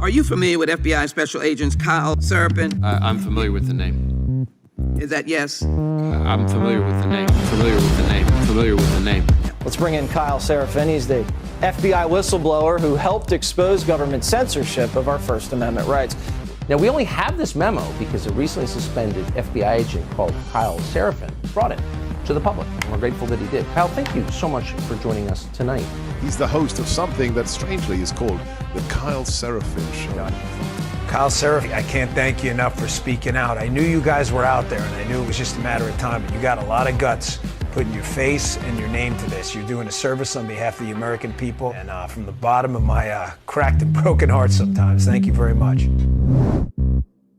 Are you familiar with FBI Special Agents Kyle Seraphin? I'm familiar with the name. Is that yes? I'm familiar with the name. Familiar with the name. Let's bring in Kyle Seraphin. He's the FBI whistleblower who helped expose government censorship of our First Amendment rights. Now, we only have this memo because a recently suspended FBI agent called Kyle Seraphin brought it to the public. And we're grateful that he did. Kyle, thank you so much for joining us tonight. He's the host of something that strangely is called the Kyle Seraphin Show. Kyle Seraphin, I can't thank you enough for speaking out. I knew you guys were out there, and I knew it was just a matter of time, but you got a lot of guts putting your face and your name to this. You're doing a service on behalf of the American people, and from the bottom of my cracked and broken heart sometimes, thank you very much.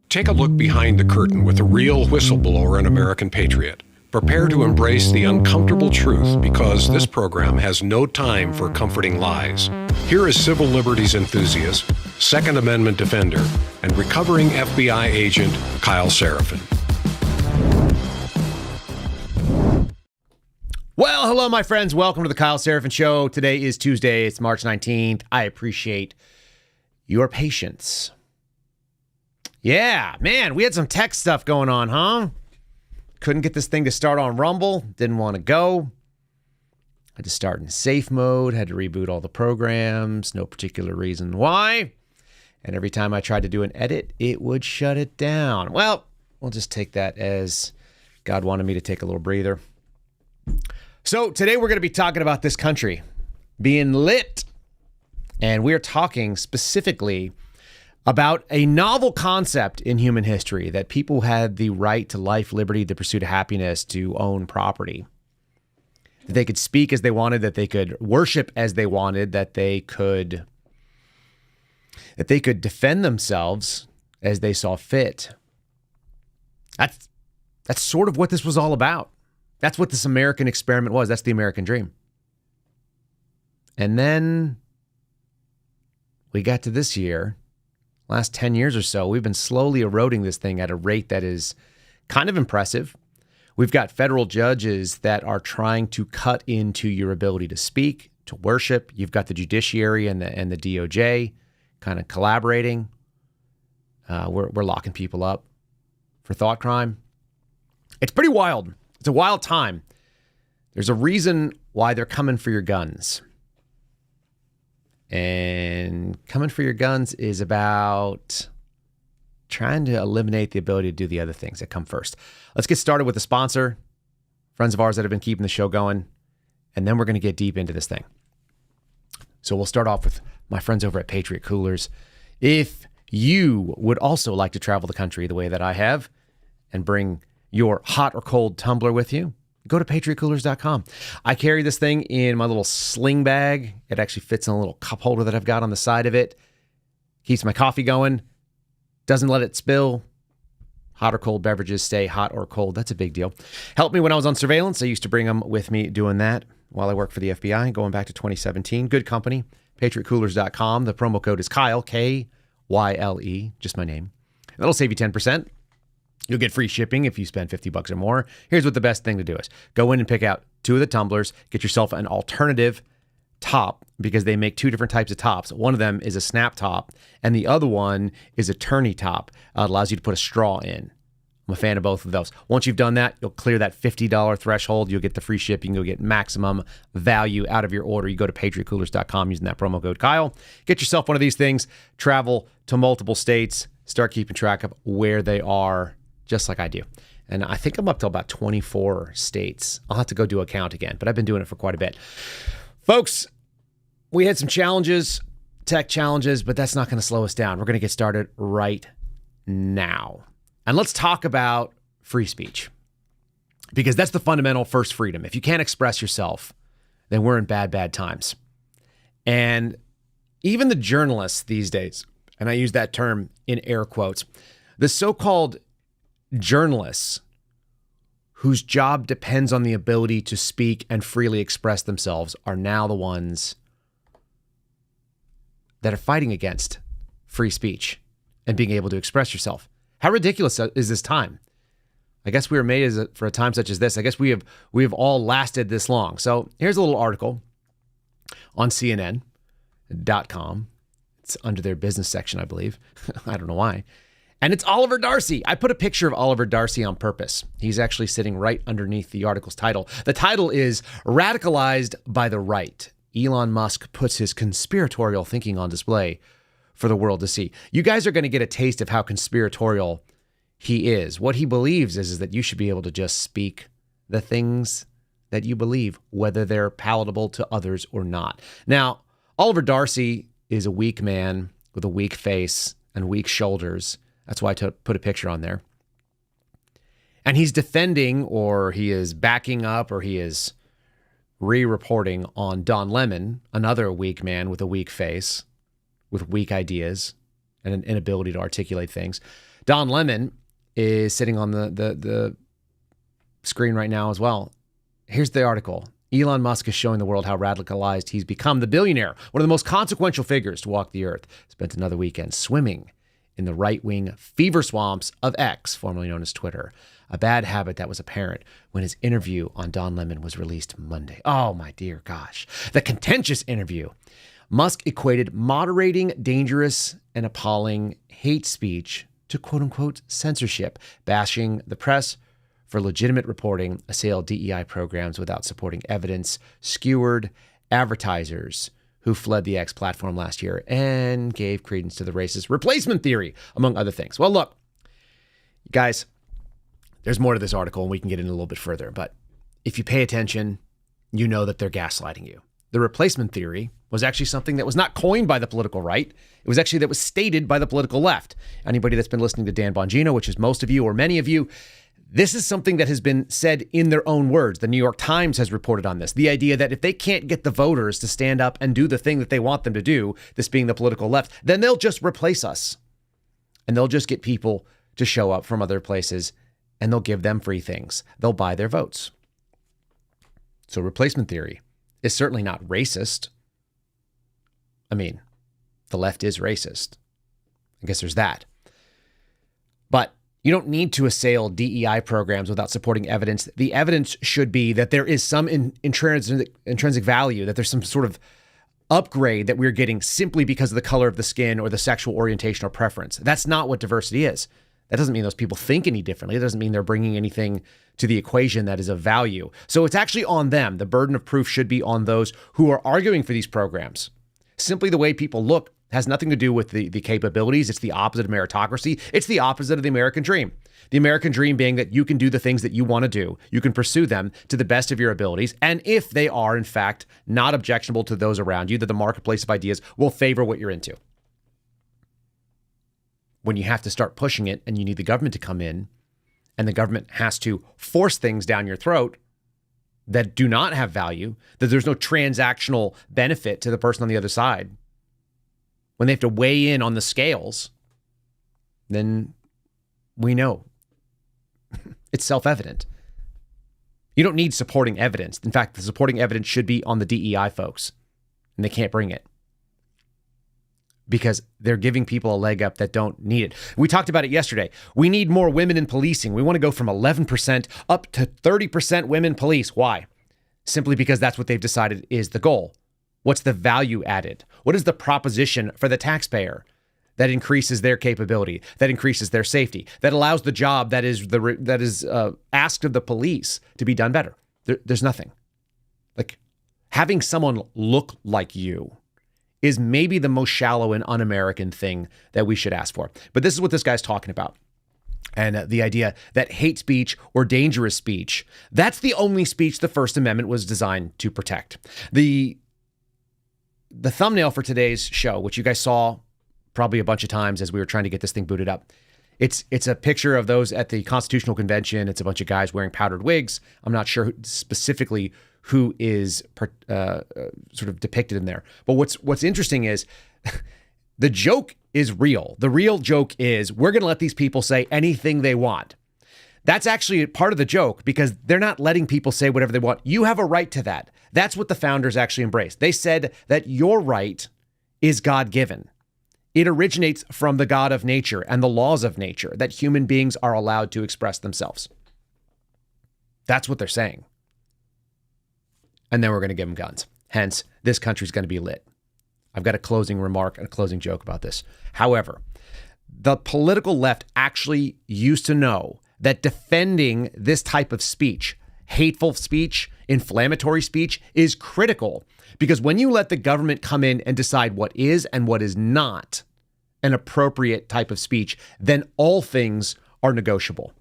Take a look behind the curtain with a real whistleblower and American patriot. Prepare to embrace the uncomfortable truth because this program has no time for comforting lies. Here is civil liberties enthusiast, Second Amendment defender, and recovering FBI agent Kyle Seraphin. Well, hello, my friends. Welcome to the Kyle Seraphin Show. Today is Tuesday. It's March 19th. I appreciate your patience. Yeah, man, we had some tech stuff going on, huh? Couldn't get this thing to start on Rumble. Didn't want to go. Had to start in safe mode. Had to reboot all the programs. No particular reason why. And every time I tried to do an edit, it would shut it down. Well, we'll just take that as God wanted me to take a little breather. So today we're going to be talking about this country being lit. And we're talking specifically about a novel concept in human history that people had the right to life, liberty, the pursuit of happiness, to own property. That they could speak as they wanted, that they could worship as they wanted, that they could defend themselves as they saw fit. That's sort of what this was all about. That's what this American experiment was. That's the American dream. And then we got to this year. Last 10 years or so, we've been slowly eroding this thing at a rate that is kind of impressive. We've got federal judges that are trying to cut into your ability to speak, to worship. You've got the judiciary and the DOJ kind of collaborating. We're locking people up for thought crime. It's pretty wild. It's a wild time. There's a reason why they're coming for your guns. And coming for your guns is about trying to eliminate the ability to do the other things that come first. Let's get started with the sponsor, friends of ours that have been keeping the show going, and then we're going to get deep into this thing. So we'll start off with my friends over at Patriot Coolers. If you would also like to travel the country the way that I have and bring your hot or cold tumbler with you, go to patriotcoolers.com. I carry this thing in my little sling bag. It actually fits in a little cup holder that I've got on the side of it. Keeps my coffee going. Doesn't let it spill. Hot or cold beverages stay hot or cold. That's a big deal. Helped me when I was on surveillance. I used to bring them with me doing that while I worked for the FBI, going back to 2017. Good company. patriotcoolers.com. The promo code is Kyle, K-Y-L-E, just my name. That'll save you 10%. You'll get free shipping if you spend $50 or more. Here's what the best thing to do is. Go in and pick out 2 of the tumblers. Get yourself an alternative top because they make 2 different types of tops. One of them is a snap top, and the other one is a tourney top. It allows you to put a straw in. I'm a fan of both of those. Once you've done that, you'll clear that $50 threshold. You'll get the free shipping. You'll get maximum value out of your order. You go to patriotcoolers.com using that promo code Kyle. Get yourself one of these things. Travel to multiple states. Start keeping track of where they are, just like I do. And I think I'm up to about 24 states. I'll have to go do a count again, but I've been doing it for quite a bit. Folks, we had some challenges, tech challenges, but that's not going to slow us down. We're going to get started right now. And let's talk about free speech, because that's the fundamental first freedom. If you can't express yourself, then we're in bad, bad times. And even the journalists these days, and I use that term in air quotes, the so-called journalists whose job depends on the ability to speak and freely express themselves are now the ones that are fighting against free speech and being able to express yourself. How ridiculous is this time? I guess we were made for a time such as this. I guess we have all lasted this long. So here's a little article on CNN.com. It's under their business section, I believe. I don't know why. And it's Oliver Darcy. I put a picture of Oliver Darcy on purpose. He's actually sitting right underneath the article's title. The title is Radicalized by the Right. Elon Musk puts his conspiratorial thinking on display for the world to see. You guys are going to get a taste of how conspiratorial he is. What he believes is that you should be able to just speak the things that you believe, whether they're palatable to others or not. Now, Oliver Darcy is a weak man with a weak face and weak shoulders. That's why I put a picture on there. And he's defending, or he is backing up, or he is re-reporting on Don Lemon, another weak man with a weak face, with weak ideas and an inability to articulate things. Don Lemon is sitting on the screen right now as well. Here's the article. Elon Musk is showing the world how radicalized he's become. The billionaire, one of the most consequential figures to walk the earth, spent another weekend swimming in the right-wing fever swamps of X, formerly known as Twitter, a bad habit that was apparent when his interview on Don Lemon was released Monday. Oh, my dear gosh. The contentious interview. Musk equated moderating dangerous and appalling hate speech to quote-unquote censorship, bashing the press for legitimate reporting, assailed DEI programs without supporting evidence, skewered advertisers who fled the X platform last year, and gave credence to the racist replacement theory, among other things. Well, look, guys, there's more to this article, and we can get in a little bit further. But if you pay attention, you know that they're gaslighting you. The replacement theory was actually something that was not coined by the political right. It was actually that was stated by the political left. Anybody that's been listening to Dan Bongino, which is most of you or many of you, this is something that has been said in their own words. The New York Times has reported on this. The idea that if they can't get the voters to stand up and do the thing that they want them to do, this being the political left, then they'll just replace us. And they'll just get people to show up from other places, and they'll give them free things. They'll buy their votes. So replacement theory is certainly not racist. I mean, the left is racist. I guess there's that. But you don't need to assail DEI programs without supporting evidence. The evidence should be that there is some intrinsic value, that there's some sort of upgrade that we're getting simply because of the color of the skin or the sexual orientation or preference. That's not what diversity is. That doesn't mean those people think any differently. It doesn't mean they're bringing anything to the equation that is of value. So it's actually on them. The burden of proof should be on those who are arguing for these programs. Simply the way people look has nothing to do with the capabilities. It's the opposite of meritocracy. It's the opposite of the American dream. The American dream being that you can do the things that you want to do. You can pursue them to the best of your abilities. And if they are, in fact, not objectionable to those around you, that the marketplace of ideas will favor what you're into. When you have to start pushing it and you need the government to come in, and the government has to force things down your throat that do not have value, that there's no transactional benefit to the person on the other side, when they have to weigh in on the scales, then we know it's self-evident. You don't need supporting evidence. In fact, the supporting evidence should be on the DEI folks, and they can't bring it because they're giving people a leg up that don't need it. We talked about it yesterday. We need more women in policing. We want to go from 11% up to 30% women police. Why? Simply because that's what they've decided is the goal. What's the value added? What is the proposition for the taxpayer that increases their capability, that increases their safety, that allows the job that is asked of the police to be done better? There's nothing. Like having someone look like you is maybe the most shallow and un-American thing that we should ask for. But this is what this guy's talking about. And the idea that hate speech or dangerous speech, that's the only speech the First Amendment was designed to protect. The thumbnail for today's show, which you guys saw probably a bunch of times as we were trying to get this thing booted up, it's a picture of those at the Constitutional Convention. It's a bunch of guys wearing powdered wigs. I'm not sure specifically who is sort of depicted in there. But what's interesting is the joke is real. The real joke is we're going to let these people say anything they want. That's actually part of the joke because they're not letting people say whatever they want. You have a right to that. That's what the founders actually embraced. They said that your right is God-given. It originates from the God of nature and the laws of nature, that human beings are allowed to express themselves. That's what they're saying. And then we're going to give them guns. Hence, this country's going to be lit. I've got a closing remark and a closing joke about this. However, the political left actually used to know that defending this type of speech, hateful speech, inflammatory speech, is critical, because when you let the government come in and decide what is and what is not an appropriate type of speech, then all things are negotiable.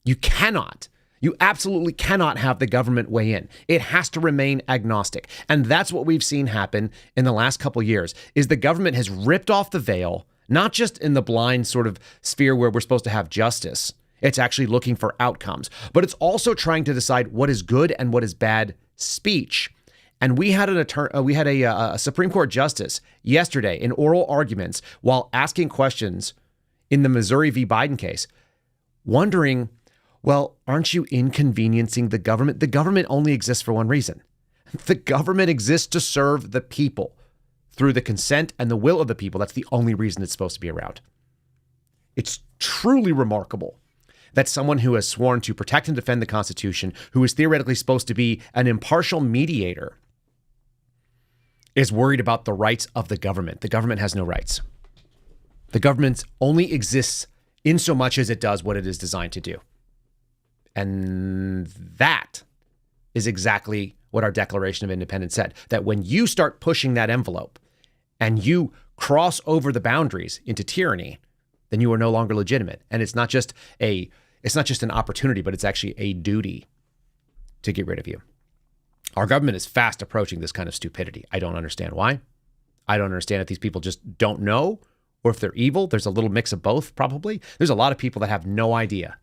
You absolutely cannot have the government weigh in. It has to remain agnostic. And that's what we've seen happen in the last couple of years, is the government has ripped off the veil, not just in the blind sort of sphere where we're supposed to have justice. It's actually looking for outcomes, but it's also trying to decide what is good and what is bad speech. And we had a Supreme Court justice yesterday in oral arguments while asking questions in the Missouri v. Biden case, wondering, well, aren't you inconveniencing the government? The government only exists for one reason. The government exists to serve the people through the consent and the will of the people. That's the only reason it's supposed to be around. It's truly remarkable that someone who has sworn to protect and defend the Constitution, who is theoretically supposed to be an impartial mediator, is worried about the rights of the government. The government has no rights. The government only exists in so much as it does what it is designed to do. And that is exactly what our Declaration of Independence said, that when you start pushing that envelope and you cross over the boundaries into tyranny, then you are no longer legitimate. And it's not just an opportunity, but it's actually a duty to get rid of you. Our government is fast approaching this kind of stupidity. I don't understand why. I don't understand if these people just don't know or if they're evil. There's a little mix of both, probably. There's a lot of people that have no idea.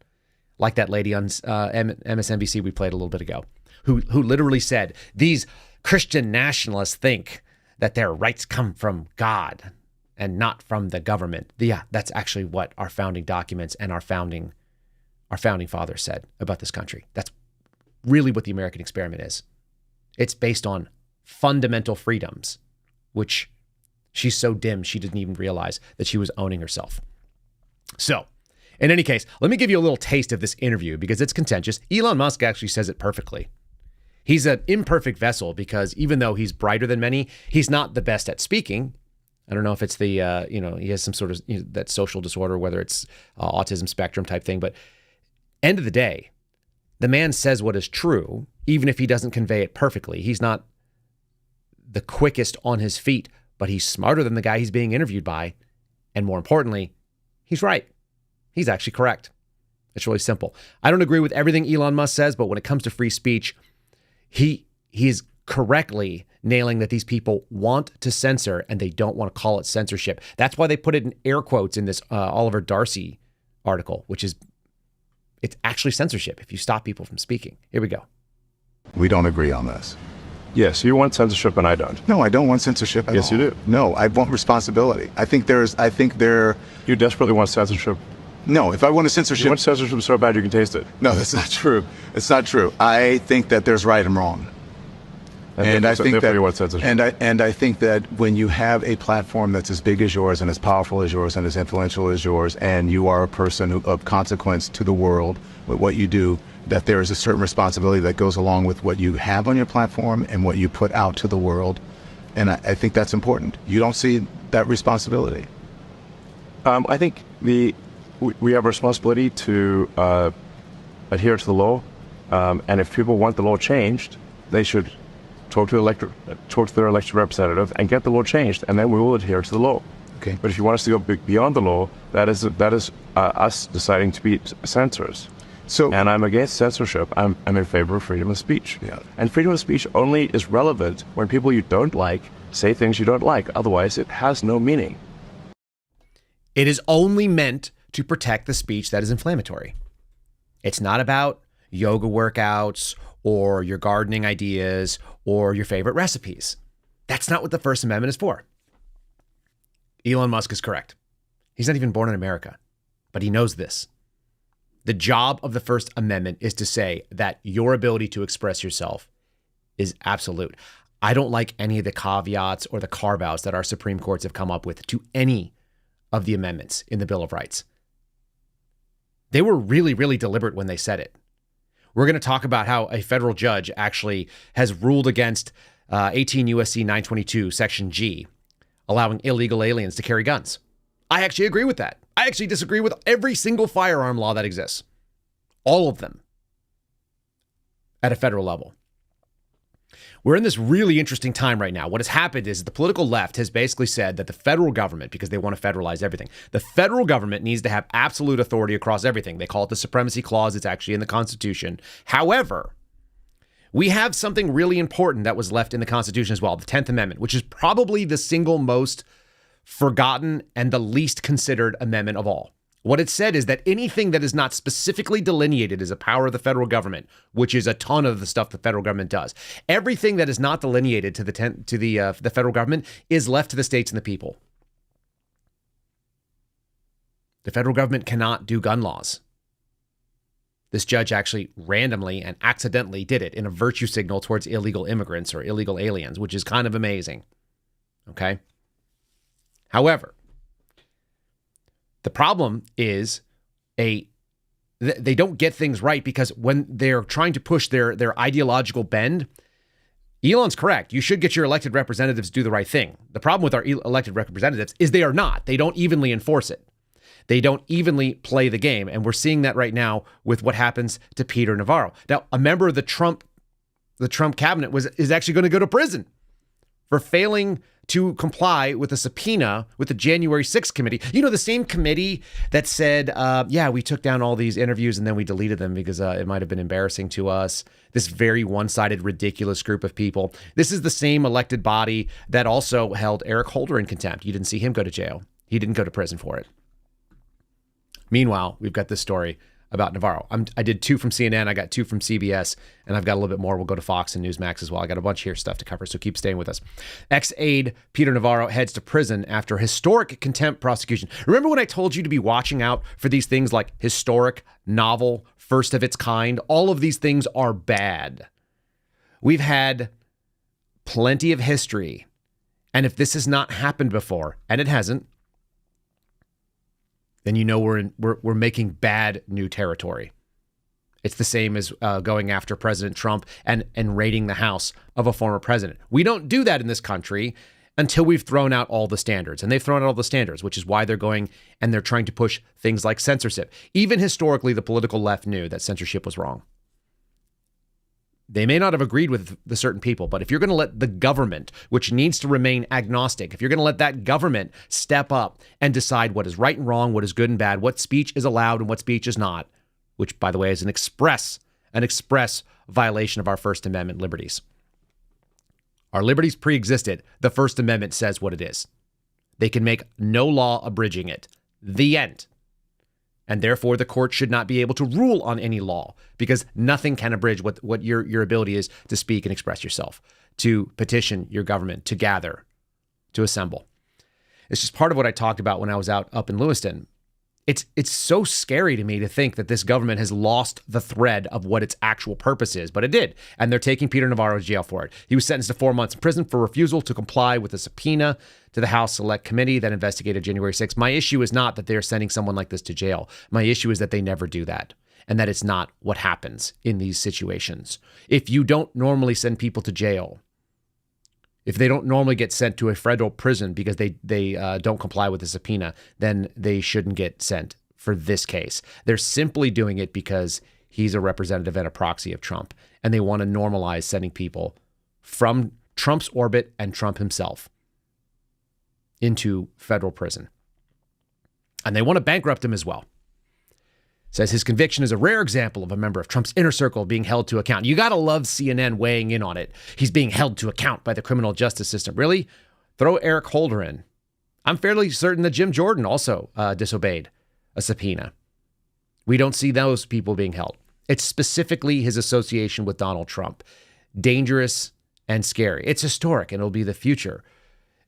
Like that lady on MSNBC we played a little bit ago, who literally said, these Christian nationalists think that their rights come from God and not from the government. Yeah, that's actually what our founding documents and our founding fathers said about this country. That's really what the American experiment is. It's based on fundamental freedoms, which she's so dim she didn't even realize that she was owning herself. So, in any case, let me give you a little taste of this interview because it's contentious. Elon Musk actually says it perfectly. He's an imperfect vessel because even though he's brighter than many, he's not the best at speaking. I don't know if it's the, he has some sort of that social disorder, whether it's autism spectrum type thing. But end of the day, the man says what is true, even if he doesn't convey it perfectly. He's not the quickest on his feet, but he's smarter than the guy he's being interviewed by. And more importantly, he's right. He's actually correct. It's really simple. I don't agree with everything Elon Musk says, but when it comes to free speech, he is correctly nailing that these people want to censor and they don't want to call it censorship. That's why they put it in air quotes in this Oliver Darcy article, which is, it's actually censorship if you stop people from speaking. Here we go. We don't agree on this. Yes, you want censorship and I don't. No, I don't want censorship at all. Yes, you do. No, I want responsibility. You desperately want censorship. No, if I want a censorship... You want censorship so bad you can taste it. No, that's not true. It's not true. I think that there's right and wrong. And I think that when you have a platform that's as big as yours and as powerful as yours and as influential as yours, and you are a person of consequence to the world with what you do, that there is a certain responsibility that goes along with what you have on your platform and what you put out to the world. And I think that's important. You don't see that responsibility? I think we have a responsibility to adhere to the law, and if people want the law changed, they should talk to their elected representative and get the law changed, and then we will adhere to the law. Okay. But if you want us to go beyond the law, that is us deciding to be censors. And I'm against censorship. I'm in favor of freedom of speech. Yeah. And freedom of speech only is relevant when people you don't like say things you don't like. Otherwise, it has no meaning. It is only meant to protect the speech that is inflammatory. It's not about yoga workouts or your gardening ideas or your favorite recipes. That's not what the First Amendment is for. Elon Musk is correct. He's not even born in America, but he knows this. The job of the First Amendment is to say that your ability to express yourself is absolute. I don't like any of the caveats or the carve-outs that our Supreme Courts have come up with to any of the amendments in the Bill of Rights. They were really, really deliberate when they said it. We're going to talk about how a federal judge actually has ruled against 18 USC 922, Section G, allowing illegal aliens to carry guns. I actually agree with that. I actually disagree with every single firearm law that exists. All of them. At a federal level. We're in this really interesting time right now. What has happened is the political left has basically said that the federal government, because they want to federalize everything, the federal government needs to have absolute authority across everything. They call it the Supremacy Clause. It's actually in the Constitution. However, we have something really important that was left in the Constitution as well, the 10th Amendment, which is probably the single most forgotten and the least considered amendment of all. What it said is that anything that is not specifically delineated as a power of the federal government, which is a ton of the stuff the federal government does, everything that is not delineated to the federal government is left to the states and the people. The federal government cannot do gun laws. This judge actually randomly and accidentally did it in a virtue signal towards illegal immigrants or illegal aliens, which is kind of amazing. Okay? However, the problem is they don't get things right because when they're trying to push their ideological bend, Elon's correct. You should get your elected representatives to do the right thing. The problem with our elected representatives is they are not. They don't evenly enforce it. They don't evenly play the game. And we're seeing that right now with what happens to Peter Navarro. Now, a member of the Trump cabinet is actually going to go to prison for failing to comply with a subpoena with the January 6th committee. You know, the same committee that said, we took down all these interviews and then we deleted them because it might have been embarrassing to us. This very one-sided, ridiculous group of people. This is the same elected body that also held Eric Holder in contempt. You didn't see him go to jail. He didn't go to prison for it. Meanwhile, we've got this story about Navarro. I did 2 from CNN, I got 2 from CBS, and I've got a little bit more. We'll go to Fox and Newsmax as well. I got a bunch here stuff to cover, so keep staying with us. Ex-aide Peter Navarro heads to prison after historic contempt prosecution. Remember when I told you to be watching out for these things like historic, novel, first of its kind? All of these things are bad. We've had plenty of history, and if this has not happened before, and it hasn't, then you know we're making bad new territory. It's the same as going after President Trump and raiding the house of a former president. We don't do that in this country until we've thrown out all the standards. And they've thrown out all the standards, which is why they're going and they're trying to push things like censorship. Even historically, the political left knew that censorship was wrong. They may not have agreed with the certain people, but if you're going to let the government, which needs to remain agnostic, if you're going to let that government step up and decide what is right and wrong, what is good and bad, what speech is allowed and what speech is not, which, by the way, is an express violation of our First Amendment liberties. Our liberties pre-existed. The First Amendment says what it is. They can make no law abridging it. The end. And therefore, the court should not be able to rule on any law because nothing can abridge what your ability is to speak and express yourself, to petition your government, to gather, to assemble. It's just part of what I talked about when I was up in Lewiston. It's so scary to me to think that this government has lost the thread of what its actual purpose is, but it did. And they're taking Peter Navarro to jail for it. He was sentenced to 4 months in prison for refusal to comply with a subpoena to the House Select Committee that investigated January 6th. My issue is not that they're sending someone like this to jail. My issue is that they never do that, and that it's not what happens in these situations. If you don't normally send people to jail, if they don't normally get sent to a federal prison because they don't comply with the subpoena, then they shouldn't get sent for this case. They're simply doing it because he's a representative and a proxy of Trump, and they want to normalize sending people from Trump's orbit and Trump himself into federal prison. And they want to bankrupt him as well. Says his conviction is a rare example of a member of Trump's inner circle being held to account. You got to love CNN weighing in on it. He's being held to account by the criminal justice system. Really? Throw Eric Holder in. I'm fairly certain that Jim Jordan also disobeyed a subpoena. We don't see those people being held. It's specifically his association with Donald Trump. Dangerous and scary. It's historic, and it'll be the future.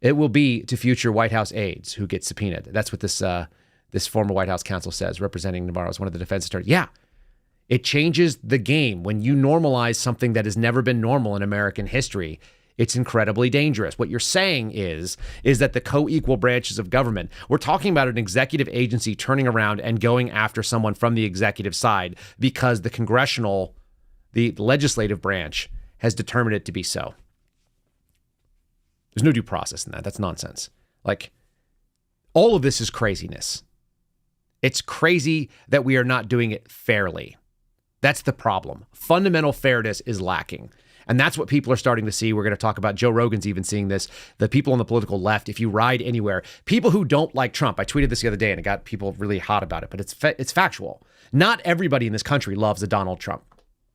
It will be to future White House aides who get subpoenaed. That's what this former White House counsel says, representing Navarro as one of the defense attorneys. Yeah, it changes the game. When you normalize something that has never been normal in American history, it's incredibly dangerous. What you're saying is that the co-equal branches of government, we're talking about an executive agency turning around and going after someone from the executive side because the legislative branch has determined it to be so. There's no due process in that. That's nonsense. Like, all of this is craziness. It's crazy that we are not doing it fairly. That's the problem. Fundamental fairness is lacking. And that's what people are starting to see. We're going to talk about, Joe Rogan's even seeing this. The people on the political left, if you ride anywhere, people who don't like Trump, I tweeted this the other day and it got people really hot about it, but it's factual. Not everybody in this country loves a Donald Trump.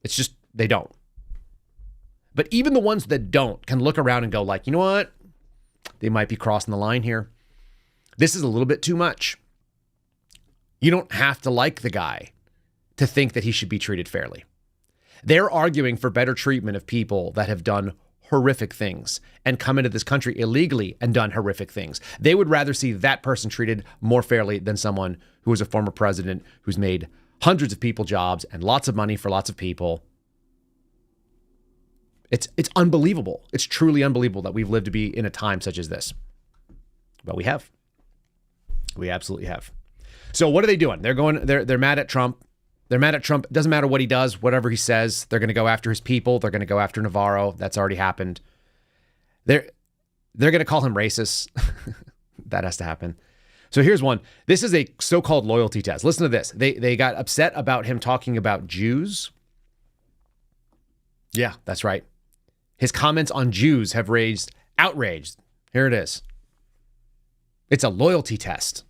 It's just, they don't. But even the ones that don't can look around and go like, you know what? They might be crossing the line here. This is a little bit too much. You don't have to like the guy to think that he should be treated fairly. They're arguing for better treatment of people that have done horrific things and come into this country illegally and done horrific things. They would rather see that person treated more fairly than someone who was a former president who's made hundreds of people jobs and lots of money for lots of people. It's unbelievable. It's truly unbelievable that we've lived to be in a time such as this. But we have. We absolutely have. So what are they doing? They're mad at Trump. They're mad at Trump. It doesn't matter what he does, whatever he says. They're going to go after his people. They're going to go after Navarro. That's already happened. They're going to call him racist. That has to happen. So here's one. This is a so-called loyalty test. Listen to this. They got upset about him talking about Jews. Yeah, that's right. His comments on Jews have raised outrage. Here it is. It's a loyalty test.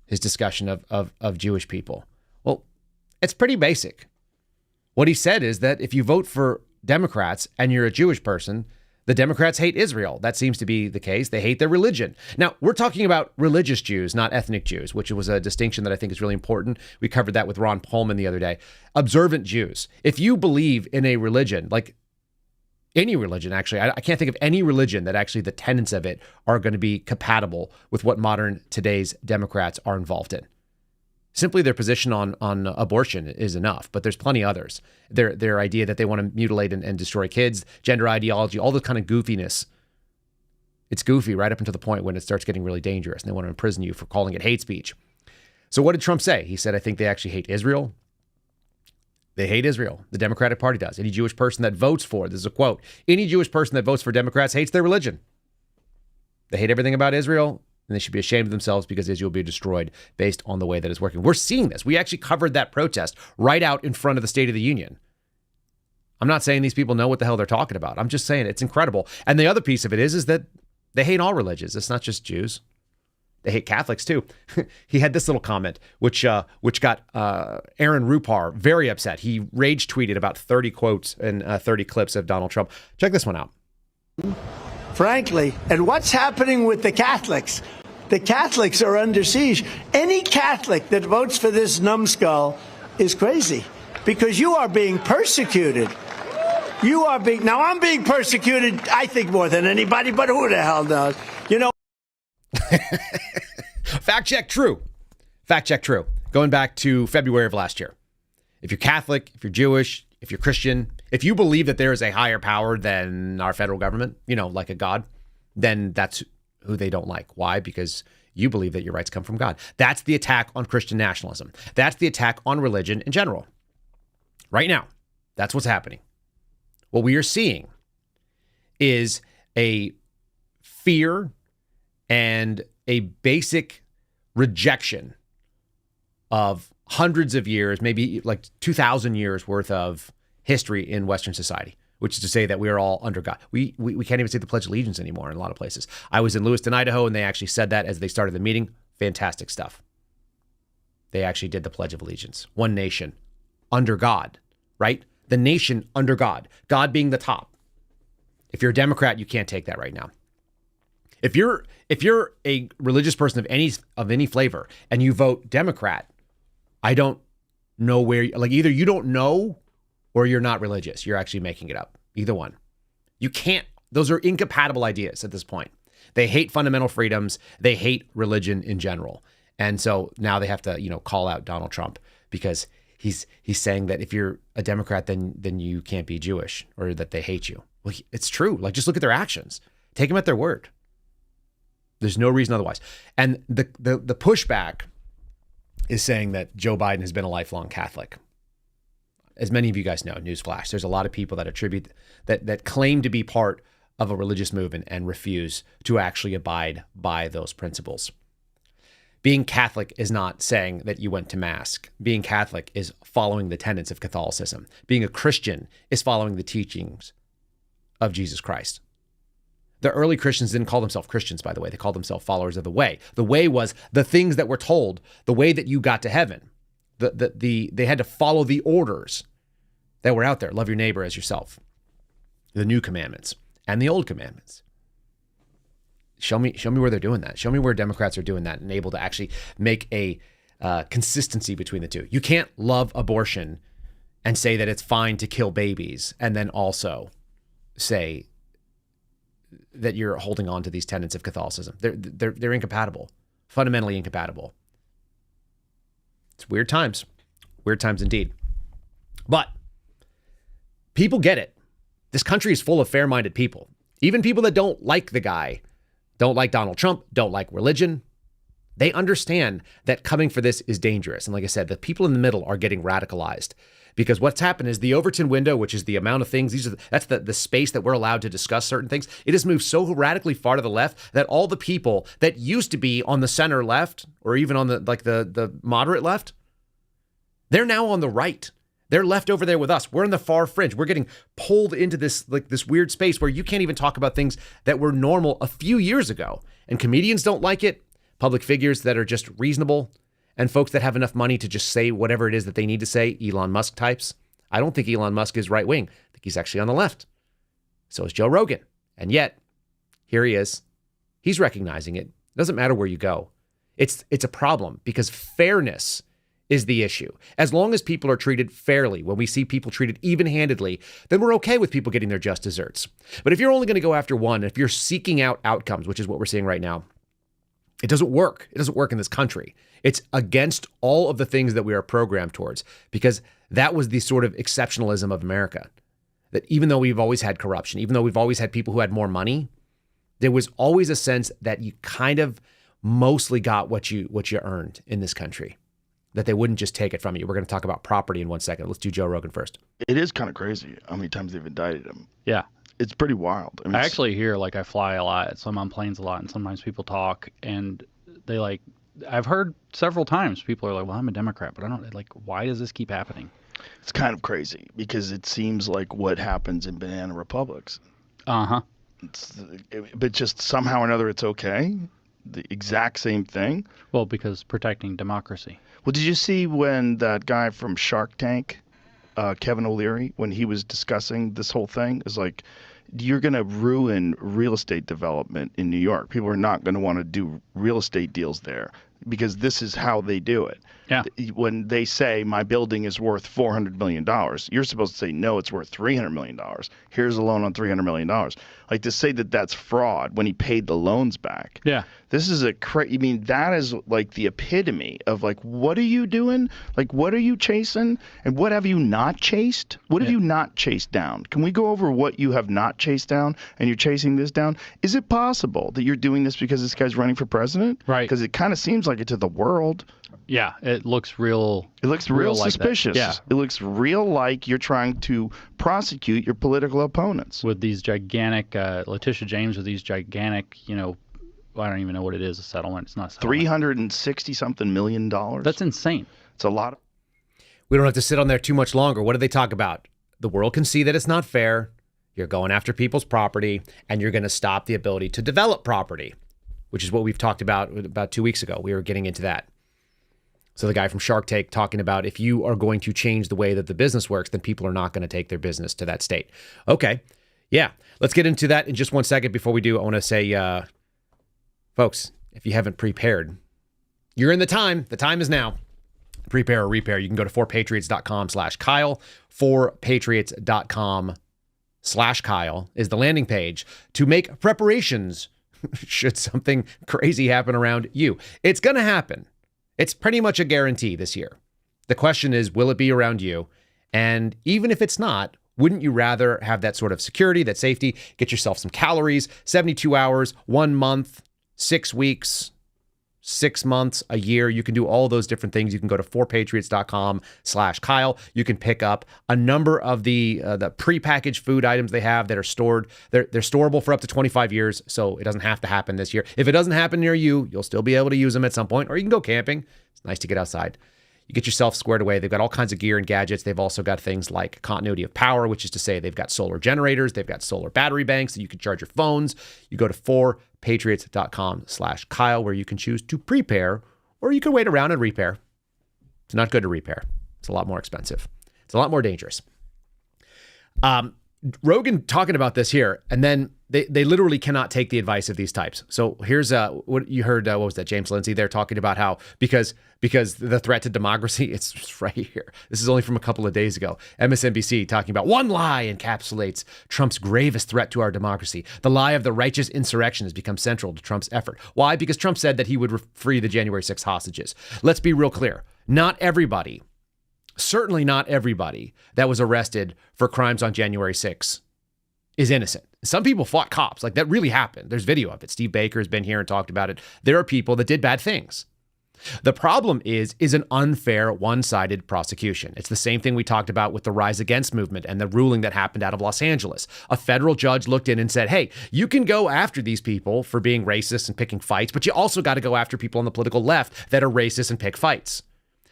His discussion of Jewish people. Well, it's pretty basic. What he said is that if you vote for Democrats and you're a Jewish person, the Democrats hate Israel. That seems to be the case. They hate their religion. Now, we're talking about religious Jews, not ethnic Jews, which was a distinction that I think is really important. We covered that with Ron Paulman the other day. Observant Jews. If you believe in a religion, like any religion, actually, I can't think of any religion that actually the tenets of it are going to be compatible with what modern today's Democrats are involved in. Simply their position on abortion is enough, but there's plenty others. Their idea that they want to mutilate and destroy kids, gender ideology, all this kind of goofiness. It's goofy right up until the point when it starts getting really dangerous and they want to imprison you for calling it hate speech. So what did Trump say? He said, I think they actually hate Israel. They hate Israel. The Democratic Party does. Any Jewish person that votes for, this is a quote, any Jewish person that votes for Democrats hates their religion. They hate everything about Israel. And they should be ashamed of themselves because Israel will be destroyed based on the way that it's working. We're seeing this. We actually covered that protest right out in front of the State of the Union. I'm not saying these people know what the hell they're talking about. I'm just saying it's incredible. And the other piece of it is that they hate all religions. It's not just Jews. They hate Catholics too. He had this little comment, which got Aaron Rupar very upset. He rage tweeted about 30 quotes and 30 clips of Donald Trump. Check this one out. Frankly, and what's happening with the Catholics? The Catholics are under siege. Any Catholic that votes for this numbskull is crazy because you are being persecuted. Now I'm being persecuted, I think, more than anybody, but who the hell knows? You know. Fact check true. Fact check true. Going back to February of last year. If you're Catholic, if you're Jewish, if you're Christian, if you believe that there is a higher power than our federal government, like a God, then that's who they don't like. Why? Because you believe that your rights come from God. That's the attack on Christian nationalism. That's the attack on religion in general. Right now, that's what's happening. What we are seeing is a fear and a basic rejection of hundreds of years, maybe like 2,000 years worth of history in Western society, which is to say that we are all under God. We can't even say the Pledge of Allegiance anymore in a lot of places. I was in Lewiston, Idaho, and they actually said that as they started the meeting. Fantastic stuff. They actually did the Pledge of Allegiance. One nation under God, right? The nation under God. God being the top. If you're a Democrat, you can't take that right now. If you're a religious person of any flavor and you vote Democrat, I don't know where, either you don't know or you're not religious. You're actually making it up. Either one. You can't, those are incompatible ideas at this point. They hate fundamental freedoms. They hate religion in general. And so now they have to, call out Donald Trump because he's saying that if you're a Democrat, then you can't be Jewish or that they hate you. Well, it's true. Just look at their actions. Take them at their word. There's no reason otherwise. And the pushback is saying that Joe Biden has been a lifelong Catholic. As many of you guys know, newsflash, there's a lot of people that attribute that claim to be part of a religious movement and refuse to actually abide by those principles. Being Catholic is not saying that you went to Mass. Being Catholic is following the tenets of Catholicism. Being a Christian is following the teachings of Jesus Christ. The early Christians didn't call themselves Christians, by the way. They called themselves followers of the way. The way was the things that were told, the way that you got to heaven. They had to follow the orders that were out there. Love your neighbor as yourself. The new commandments and the old commandments. Show me where they're doing that. Show me where Democrats are doing that and able to actually make a consistency between the two. You can't love abortion and say that it's fine to kill babies and then also say that you're holding on to these tenets of Catholicism. They're incompatible, fundamentally incompatible. It's weird times indeed. But people get it. This country is full of fair-minded people. Even people that don't like the guy, don't like Donald Trump, don't like religion. They understand that coming for this is dangerous. And like I said, the people in the middle are getting radicalized because what's happened is the Overton window, which is the amount of things, that's the space that we're allowed to discuss certain things. It has moved so radically far to the left that all the people that used to be on the center left or even on the moderate left, they're now on the right. They're left over there with us. We're in the far fringe. We're getting pulled into this weird space where you can't even talk about things that were normal a few years ago. And comedians don't like it. Public figures that are just reasonable and folks that have enough money to just say whatever it is that they need to say, Elon Musk types. I don't think Elon Musk is right wing. I think he's actually on the left. So is Joe Rogan. And yet, here he is. He's recognizing it. It doesn't matter where you go. It's a problem because fairness is the issue. As long as people are treated fairly, when we see people treated even-handedly, then we're okay with people getting their just desserts. But if you're only going to go after one, if you're seeking out outcomes, which is what we're seeing right now, it doesn't work. It doesn't work in this country. It's against all of the things that we are programmed towards because that was the sort of exceptionalism of America. That even though we've always had corruption, even though we've always had people who had more money, there was always a sense that you kind of mostly got what you earned in this country. That they wouldn't just take it from you. We're going to talk about property in 1 second. Let's do Joe Rogan first. It is kind of crazy how many times they've indicted him. Yeah. It's pretty wild. I mean, I actually hear, I fly a lot, so I'm on planes a lot, and sometimes people talk, and they I've heard several times people are like, well, I'm a Democrat, but I don't, why does this keep happening? It's kind of crazy because it seems like what happens in banana republics. Uh-huh. But just somehow or another it's okay. The exact same thing. Well, because protecting democracy. Well, did you see when that guy from Shark Tank, Kevin O'Leary, when he was discussing this whole thing, is like, you're going to ruin real estate development in New York. People are not going to want to do real estate deals there because this is how they do it. Yeah. When they say my building is worth $400 million, you're supposed to say, no, it's worth $300 million. Here's a loan on $300 million. Like to say that that's fraud when he paid the loans back. Yeah. This is that is like the epitome of what are you doing? What are you chasing? And what have you not chased? What have you not chased down? Can we go over what you have not chased down and you're chasing this down? Is it possible that you're doing this because this guy's running for president? Right. Because it kind of seems like it to the world. Yeah, it looks real. It looks real suspicious. Yeah. It looks real like you're trying to prosecute your political opponents. With these gigantic, Letitia James with these gigantic, I don't even know what it is, a settlement. It's not a settlement. $360-something million. That's insane. It's a lot. We don't have to sit on there too much longer. What do they talk about? The world can see that it's not fair. You're going after people's property, and you're going to stop the ability to develop property, which is what we've talked about 2 weeks ago. We were getting into that. So the guy from Shark Tank talking about if you are going to change the way that the business works, then people are not going to take their business to that state. Okay. Yeah. Let's get into that in just 1 second. Before we do, I want to say, folks, if you haven't prepared, you're in the time. The time is now. Prepare or repair. You can go to 4patriots.com/Kyle. 4patriots.com/Kyle is the landing page to make preparations should something crazy happen around you. It's going to happen. It's pretty much a guarantee this year. The question is, will it be around you? And even if it's not, wouldn't you rather have that sort of security, that safety, get yourself some calories, 72 hours, 1 month, 6 weeks, 6 months, a year. You can do all those different things. You can go to 4patriots.com/Kyle. You can pick up a number of the prepackaged food items they have that are stored. They're storable for up to 25 years, so it doesn't have to happen this year. If it doesn't happen near you, you'll still be able to use them at some point, or you can go camping. It's nice to get outside. You get yourself squared away. They've got all kinds of gear and gadgets. They've also got things like continuity of power, which is to say they've got solar generators. They've got solar battery banks that you can charge your phones. You go to 4patriots.com/Kyle, where you can choose to prepare, or you can wait around and repair. It's not good to repair. It's a lot more expensive. It's a lot more dangerous. Rogan talking about this here, and then they literally cannot take the advice of these types. So here's what you heard. What was that? James Lindsay there talking about how because the threat to democracy, it's right here. This is only from a couple of days ago. MSNBC talking about one lie encapsulates Trump's gravest threat to our democracy. The lie of the righteous insurrection has become central to Trump's effort. Why? Because Trump said that he would free the January 6th hostages. Let's be real clear. Not everybody, certainly not everybody that was arrested for crimes on January 6th is innocent. Some people fought cops. Like, that really happened. There's video of it. Steve Baker has been here and talked about it. There are people that did bad things. The problem is an unfair, one-sided prosecution. It's the same thing we talked about with the Rise Against movement and the ruling that happened out of Los Angeles. A federal judge looked in and said, hey, you can go after these people for being racist and picking fights, but you also got to go after people on the political left that are racist and pick fights.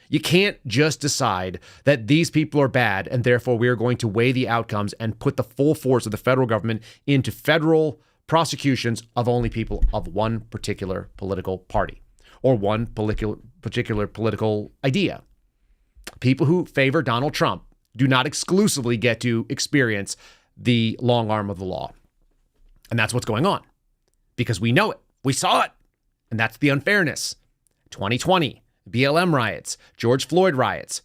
You can't just decide that these people are bad and therefore we are going to weigh the outcomes and put the full force of the federal government into federal prosecutions of only people of one particular political party or one particular political idea. People who favor Donald Trump do not exclusively get to experience the long arm of the law. And that's what's going on because we know it. We saw it. And that's the unfairness. 2020. BLM riots, George Floyd riots.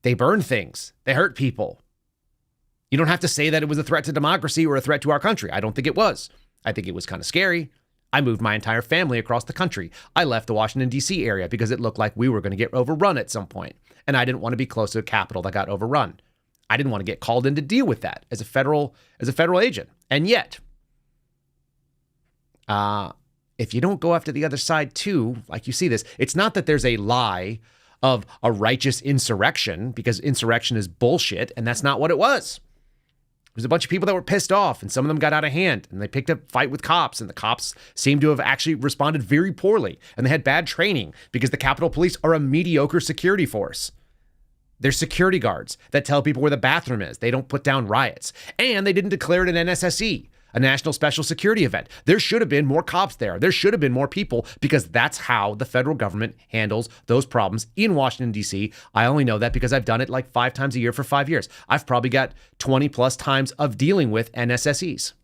They burned things. They hurt people. You don't have to say that it was a threat to democracy or a threat to our country. I don't think it was. I think it was kind of scary. I moved my entire family across the country. I left the Washington, D.C. area because it looked like we were going to get overrun at some point. And I didn't want to be close to a Capitol that got overrun. I didn't want to get called in to deal with that as a federal agent. And yet, if you don't go after the other side too, like you see this, it's not that there's a lie of a righteous insurrection, because insurrection is bullshit, and that's not what it was. It was a bunch of people that were pissed off, and some of them got out of hand, and they picked a fight with cops, and the cops seemed to have actually responded very poorly, and they had bad training, because the Capitol Police are a mediocre security force. They're security guards that tell people where the bathroom is. They don't put down riots. And they didn't declare it an NSSE, a National Special Security event. There should have been more cops there. There should have been more people, because that's how the federal government handles those problems in Washington, D.C. I only know that because I've done it like 5 times a year for 5 years. I've probably got 20 plus times of dealing with NSSEs.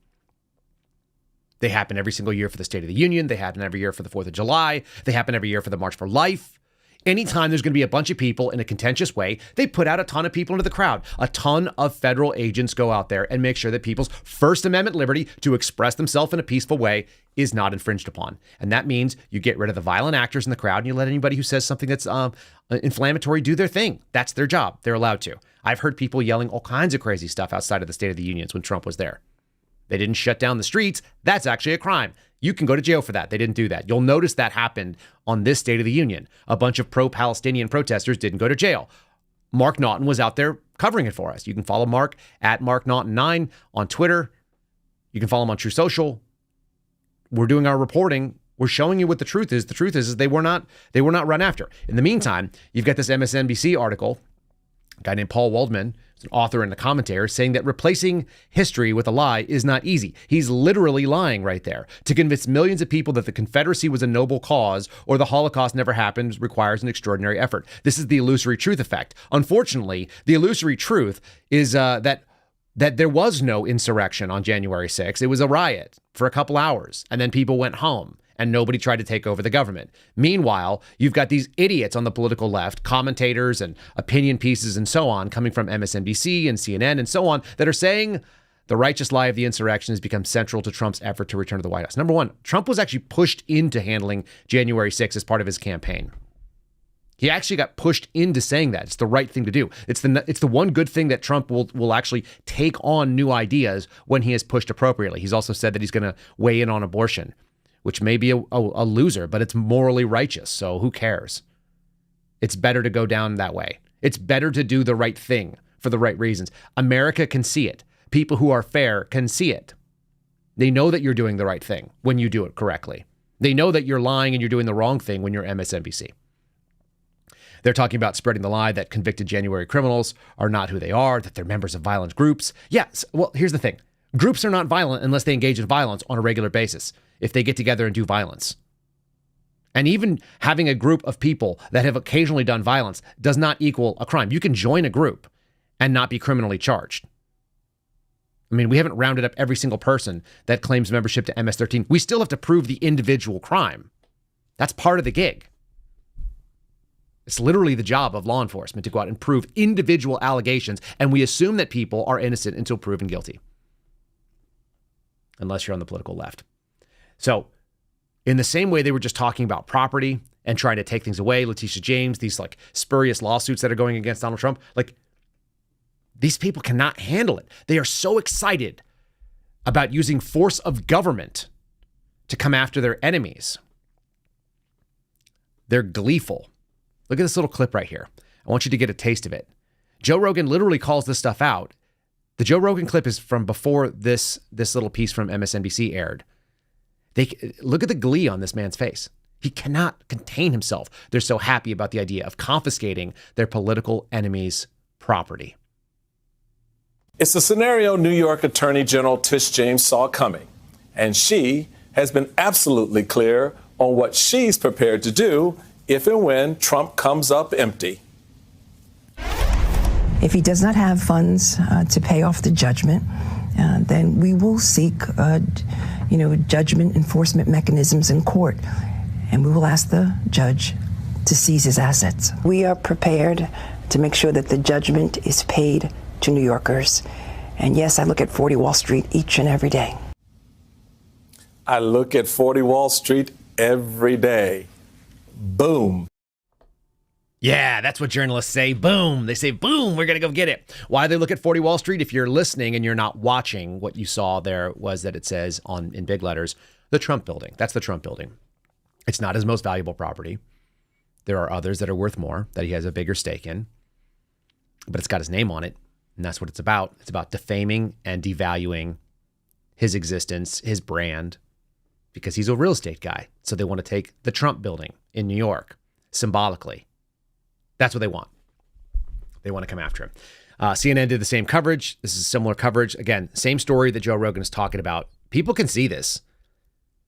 They happen every single year for the State of the Union. They happen every year for the 4th of July. They happen every year for the March for Life. Anytime there's going to be a bunch of people in a contentious way, they put out a ton of people into the crowd. A ton of federal agents go out there and make sure that people's First Amendment liberty to express themselves in a peaceful way is not infringed upon. And that means you get rid of the violent actors in the crowd and you let anybody who says something that's inflammatory do their thing. That's their job. They're allowed to. I've heard people yelling all kinds of crazy stuff outside of the State of the Unions when Trump was there. They didn't shut down the streets. That's actually a crime. You can go to jail for that. They didn't do that. You'll notice that happened on this State of the Union. A bunch of pro-Palestinian protesters didn't go to jail. Mark Naughton was out there covering it for us. You can follow Mark at MarkNaughton9 on Twitter. You can follow him on True Social. We're doing our reporting. We're showing you what the truth is. The truth is they were not run after. In the meantime, you've got this MSNBC article, a guy named Paul Waldman, an author and a commentator, saying that replacing history with a lie is not easy. He's literally lying right there. To convince millions of people that the Confederacy was a noble cause or the Holocaust never happened requires an extraordinary effort. This is the illusory truth effect. Unfortunately, the illusory truth is that there was no insurrection on January 6th. It was a riot for a couple hours, and then people went home. And nobody tried to take over the government. Meanwhile, you've got these idiots on the political left, commentators and opinion pieces and so on, coming from MSNBC and CNN and so on, that are saying the righteous lie of the insurrection has become central to Trump's effort to return to the White House. Number one, Trump was actually pushed into handling January 6th as part of his campaign. He actually got pushed into saying that. It's the right thing to do. It's the one good thing that Trump will actually take on new ideas when he is pushed appropriately. He's also said that he's going to weigh in on abortion. which may be a loser, but it's morally righteous. So who cares? It's better to go down that way. It's better to do the right thing for the right reasons. America can see it. People who are fair can see it. They know that you're doing the right thing when you do it correctly. They know that you're lying and you're doing the wrong thing when you're MSNBC. They're talking about spreading the lie that convicted January criminals are not who they are, that they're members of violent groups. Yes, well, here's the thing. Groups are not violent unless they engage in violence on a regular basis, if they get together and do violence. And even having a group of people that have occasionally done violence does not equal a crime. You can join a group and not be criminally charged. I mean, we haven't rounded up every single person that claims membership to MS-13. We still have to prove the individual crime. That's part of the gig. It's literally the job of law enforcement to go out and prove individual allegations, and we assume that people are innocent until proven guilty. Unless you're on the political left. So, in the same way they were just talking about property and trying to take things away, Letitia James, these like spurious lawsuits that are going against Donald Trump, like these people cannot handle it. They are so excited about using force of government to come after their enemies. They're gleeful. Look at this little clip right here. I want you to get a taste of it. Joe Rogan literally calls this stuff out. The Joe Rogan clip is from before this little piece from MSNBC aired. Look at the glee on this man's face. He cannot contain himself. They're so happy about the idea of confiscating their political enemies' property. It's a scenario New York Attorney General Tish James saw coming, and she has been absolutely clear on what she's prepared to do if and when Trump comes up empty. If he does not have funds to pay off the judgment, then we will seek, judgment enforcement mechanisms in court, and we will ask the judge to seize his assets. We are prepared to make sure that the judgment is paid to New Yorkers. And yes, I look at 40 Wall Street each and every day. I look at 40 Wall Street every day. Boom. Yeah, that's what journalists say. Boom. They say, boom, we're going to go get it. Why do they look at 40 Wall Street? If you're listening and you're not watching, what you saw there was that it says in big letters, the Trump building. That's the Trump building. It's not his most valuable property. There are others that are worth more that he has a bigger stake in, but it's got his name on it. And that's what it's about. It's about defaming and devaluing his existence, his brand, because he's a real estate guy. So they want to take the Trump building in New York symbolically. That's what they want. They want to come after him. CNN did the same coverage. This is similar coverage. Again, same story that Joe Rogan is talking about. People can see this.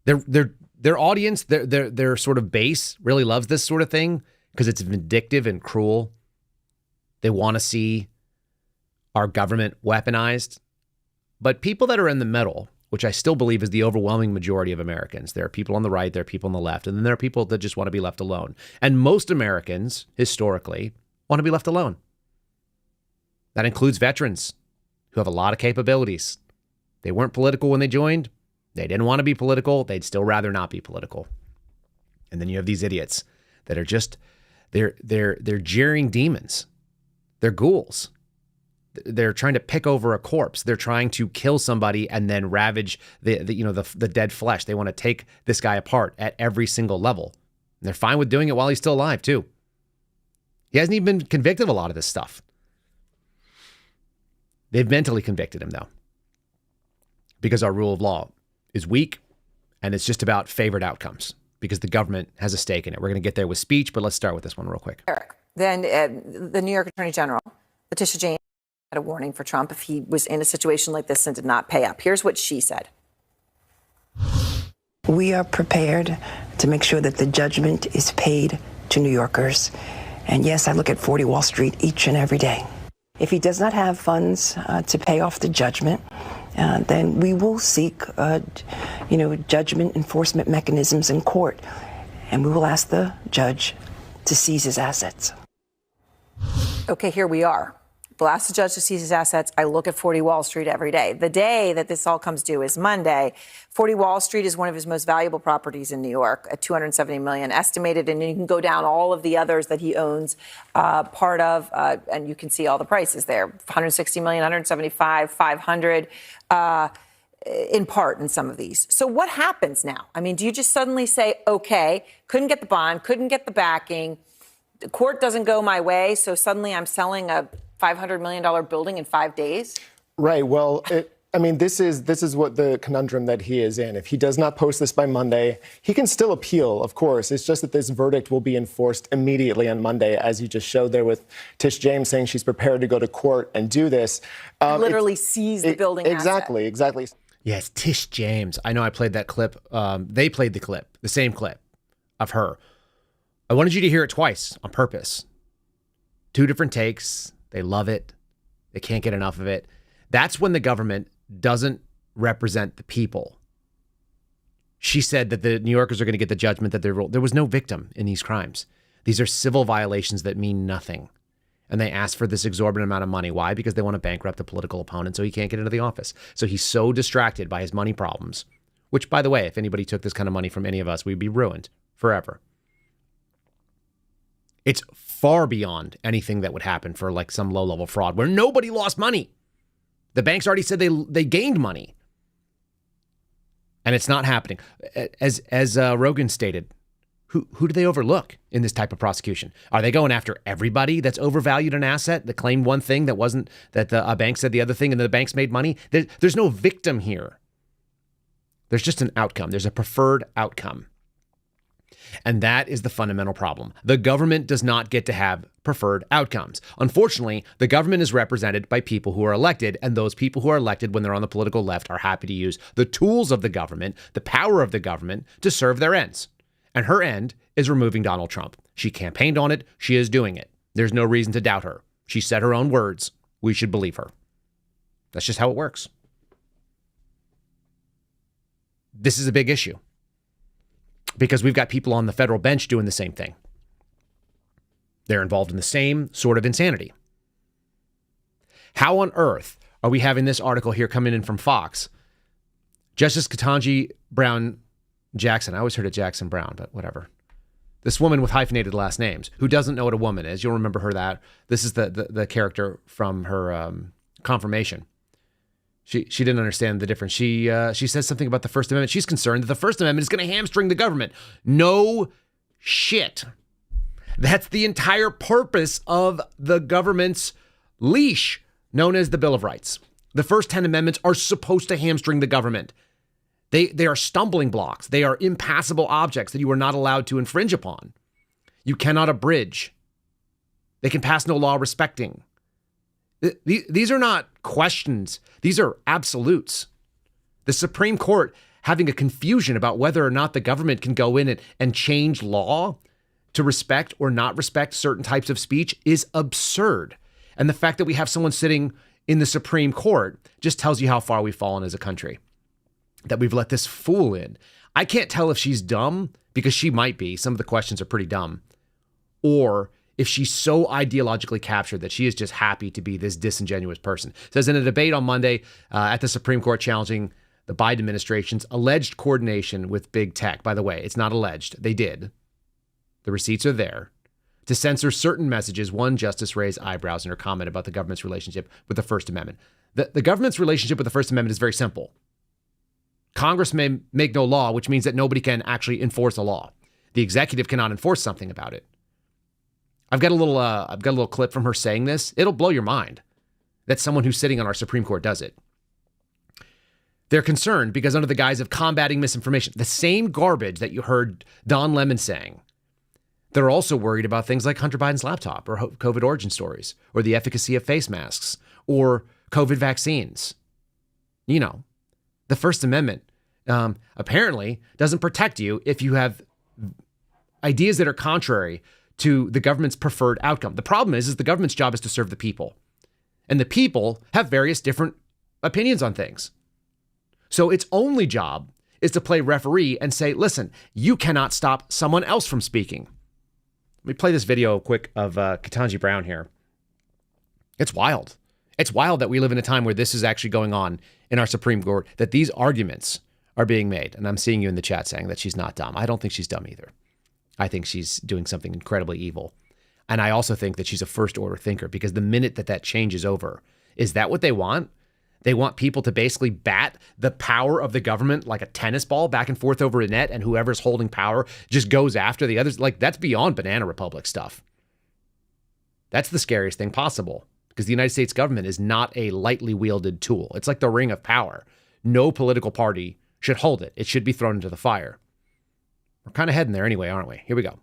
Their audience, their sort of base really loves this sort of thing because it's vindictive and cruel. They want to see our government weaponized. But people that are in the middle, which I still believe is the overwhelming majority of Americans. There are people on the right, there are people on the left, and then there are people that just want to be left alone. And most Americans, historically, want to be left alone. That includes veterans who have a lot of capabilities. They weren't political when they joined. They didn't want to be political. They'd still rather not be political. And then you have these idiots that are just, they're jeering demons. They're ghouls. They're trying to pick over a corpse. They're trying to kill somebody and then ravage the dead flesh. They want to take this guy apart at every single level. And they're fine with doing it while he's still alive, too. He hasn't even been convicted of a lot of this stuff. They've mentally convicted him, though, because our rule of law is weak and it's just about favored outcomes because the government has a stake in it. We're going to get there with speech, but let's start with this one real quick. Eric, then the New York Attorney General, Letitia James, a warning for Trump if he was in a situation like this and did not pay up. Here's what she said. We are prepared to make sure that the judgment is paid to New Yorkers. And yes, I look at 40 Wall Street each and every day. If he does not have funds to pay off the judgment, then we will seek, judgment enforcement mechanisms in court. And we will ask the judge to seize his assets. Okay, here we are. We'll ask the judge to seize his assets. I look at 40 Wall Street every day. The day that this all comes due is Monday. 40 Wall Street is one of his most valuable properties in New York at $270 million estimated. And you can go down all of the others that he owns part of, and you can see all the prices there. $160 million, $175, $500. in part in some of these. So what happens now? I mean, do you just suddenly say, okay, couldn't get the bond, couldn't get the backing, the court doesn't go my way, so suddenly I'm selling a $500 million building in 5 days? Right. Well, this is what the conundrum that he is in. If he does not post this by Monday, he can still appeal, of course. It's just that this verdict will be enforced immediately on Monday, as you just showed there with Tish James saying she's prepared to go to court and do this. Literally seize the building Exactly. Yes, Tish James. I know I played that clip. They played the same clip of her. I wanted you to hear it twice on purpose. 2 different takes. They love it. They can't get enough of it. That's when the government doesn't represent the people. She said that the New Yorkers are going to get the judgment that there was no victim in these crimes. These are civil violations that mean nothing. And they asked for this exorbitant amount of money. Why? Because they want to bankrupt a political opponent so he can't get into the office. So he's so distracted by his money problems, which, by the way, if anybody took this kind of money from any of us, we'd be ruined forever. It's far beyond anything that would happen for like some low-level fraud where nobody lost money. The banks already said they gained money. And it's not happening. As Rogan stated, who do they overlook in this type of prosecution? Are they going after everybody that's overvalued an asset, that claimed one thing that wasn't, that a bank said the other thing and the banks made money? There's no victim here. There's just an outcome. There's a preferred outcome. And that is the fundamental problem. The government does not get to have preferred outcomes. Unfortunately, the government is represented by people who are elected, and those people who are elected when they're on the political left are happy to use the tools of the government, the power of the government, to serve their ends. And her end is removing Donald Trump. She campaigned on it. She is doing it. There's no reason to doubt her. She said her own words. We should believe her. That's just how it works. This is a big issue because we've got people on the federal bench doing the same thing. They're involved in the same sort of insanity. How on earth are we having this article here coming in from Fox? Justice Ketanji Brown Jackson. I always heard it Jackson Brown, but whatever. This woman with hyphenated last names who doesn't know what a woman is. You'll remember her that. This is the character from her confirmation. She didn't understand the difference. She says something about the First Amendment. She's concerned that the First Amendment is going to hamstring the government. No shit. That's the entire purpose of the government's leash, known as the Bill of Rights. The first 10 amendments are supposed to hamstring the government. They are stumbling blocks. They are impassable objects that you are not allowed to infringe upon. You cannot abridge. They can pass no law respecting. These are not questions. These are absolutes. The Supreme Court having a confusion about whether or not the government can go in and change law to respect or not respect certain types of speech is absurd. And the fact that we have someone sitting in the Supreme Court just tells you how far we've fallen as a country, that we've let this fool in. I can't tell if she's dumb, because she might be. Some of the questions are pretty dumb. Or if she's so ideologically captured that she is just happy to be this disingenuous person. It says in a debate on Monday at the Supreme Court challenging the Biden administration's alleged coordination with big tech. By the way, it's not alleged. They did. The receipts are there. To censor certain messages, one justice raised eyebrows in her comment about the government's relationship with the First Amendment. The government's relationship with the First Amendment is very simple. Congress may make no law, which means that nobody can actually enforce a law. The executive cannot enforce something about it. I've got a little clip from her saying this. It'll blow your mind that someone who's sitting on our Supreme Court does it. They're concerned because under the guise of combating misinformation, the same garbage that you heard Don Lemon saying, they're also worried about things like Hunter Biden's laptop or COVID origin stories or the efficacy of face masks or COVID vaccines. You know, the First Amendment apparently doesn't protect you if you have ideas that are contrary to the government's preferred outcome. The problem is the government's job is to serve the people. And the people have various different opinions on things. So its only job is to play referee and say, listen, you cannot stop someone else from speaking. Let me play this video quick of Ketanji Brown here. It's wild. It's wild that we live in a time where this is actually going on in our Supreme Court, that these arguments are being made. And I'm seeing you in the chat saying that she's not dumb. I don't think she's dumb either. I think she's doing something incredibly evil. And I also think that she's a first order thinker, because the minute that changes over, is that what they want? They want people to basically bat the power of the government like a tennis ball back and forth over a net, and whoever's holding power just goes after the others. Like, that's beyond Banana Republic stuff. That's the scariest thing possible, because the United States government is not a lightly wielded tool. It's like the ring of power. No political party should hold it. It should be thrown into the fire. We're kind of heading there anyway, aren't we? Here we go.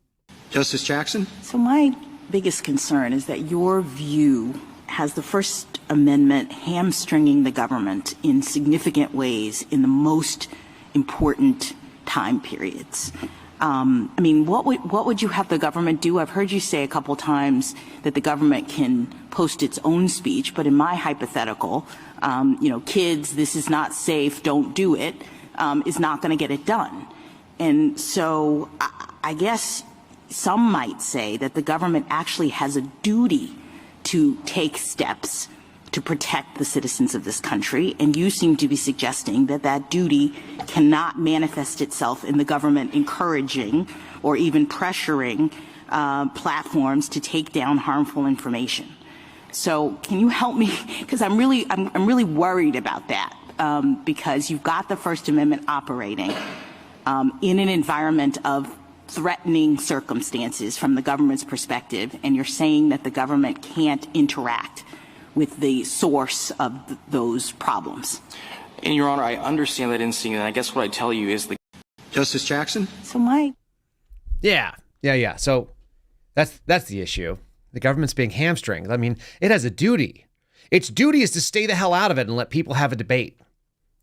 Justice Jackson? So my biggest concern is that your view has the First Amendment hamstringing the government in significant ways in the most important time periods. I mean, what would you have the government do? I've heard you say a couple times that the government can post its own speech, but in my hypothetical, kids, this is not safe, don't do it, is not going to get it done. And so I guess some might say that the government actually has a duty to take steps to protect the citizens of this country, and you seem to be suggesting that that duty cannot manifest itself in the government encouraging or even pressuring platforms to take down harmful information. So can you help me? Because I'm really worried about that, because you've got the First Amendment operating in an environment of threatening circumstances from the government's perspective, and you're saying that the government can't interact with the source of those problems. And Your Honor, I understand that instinct, and I guess what I tell you is Justice Jackson? So my... Yeah. So that's the issue. The government's being hamstringed. I mean, it has a duty. Its duty is to stay the hell out of it and let people have a debate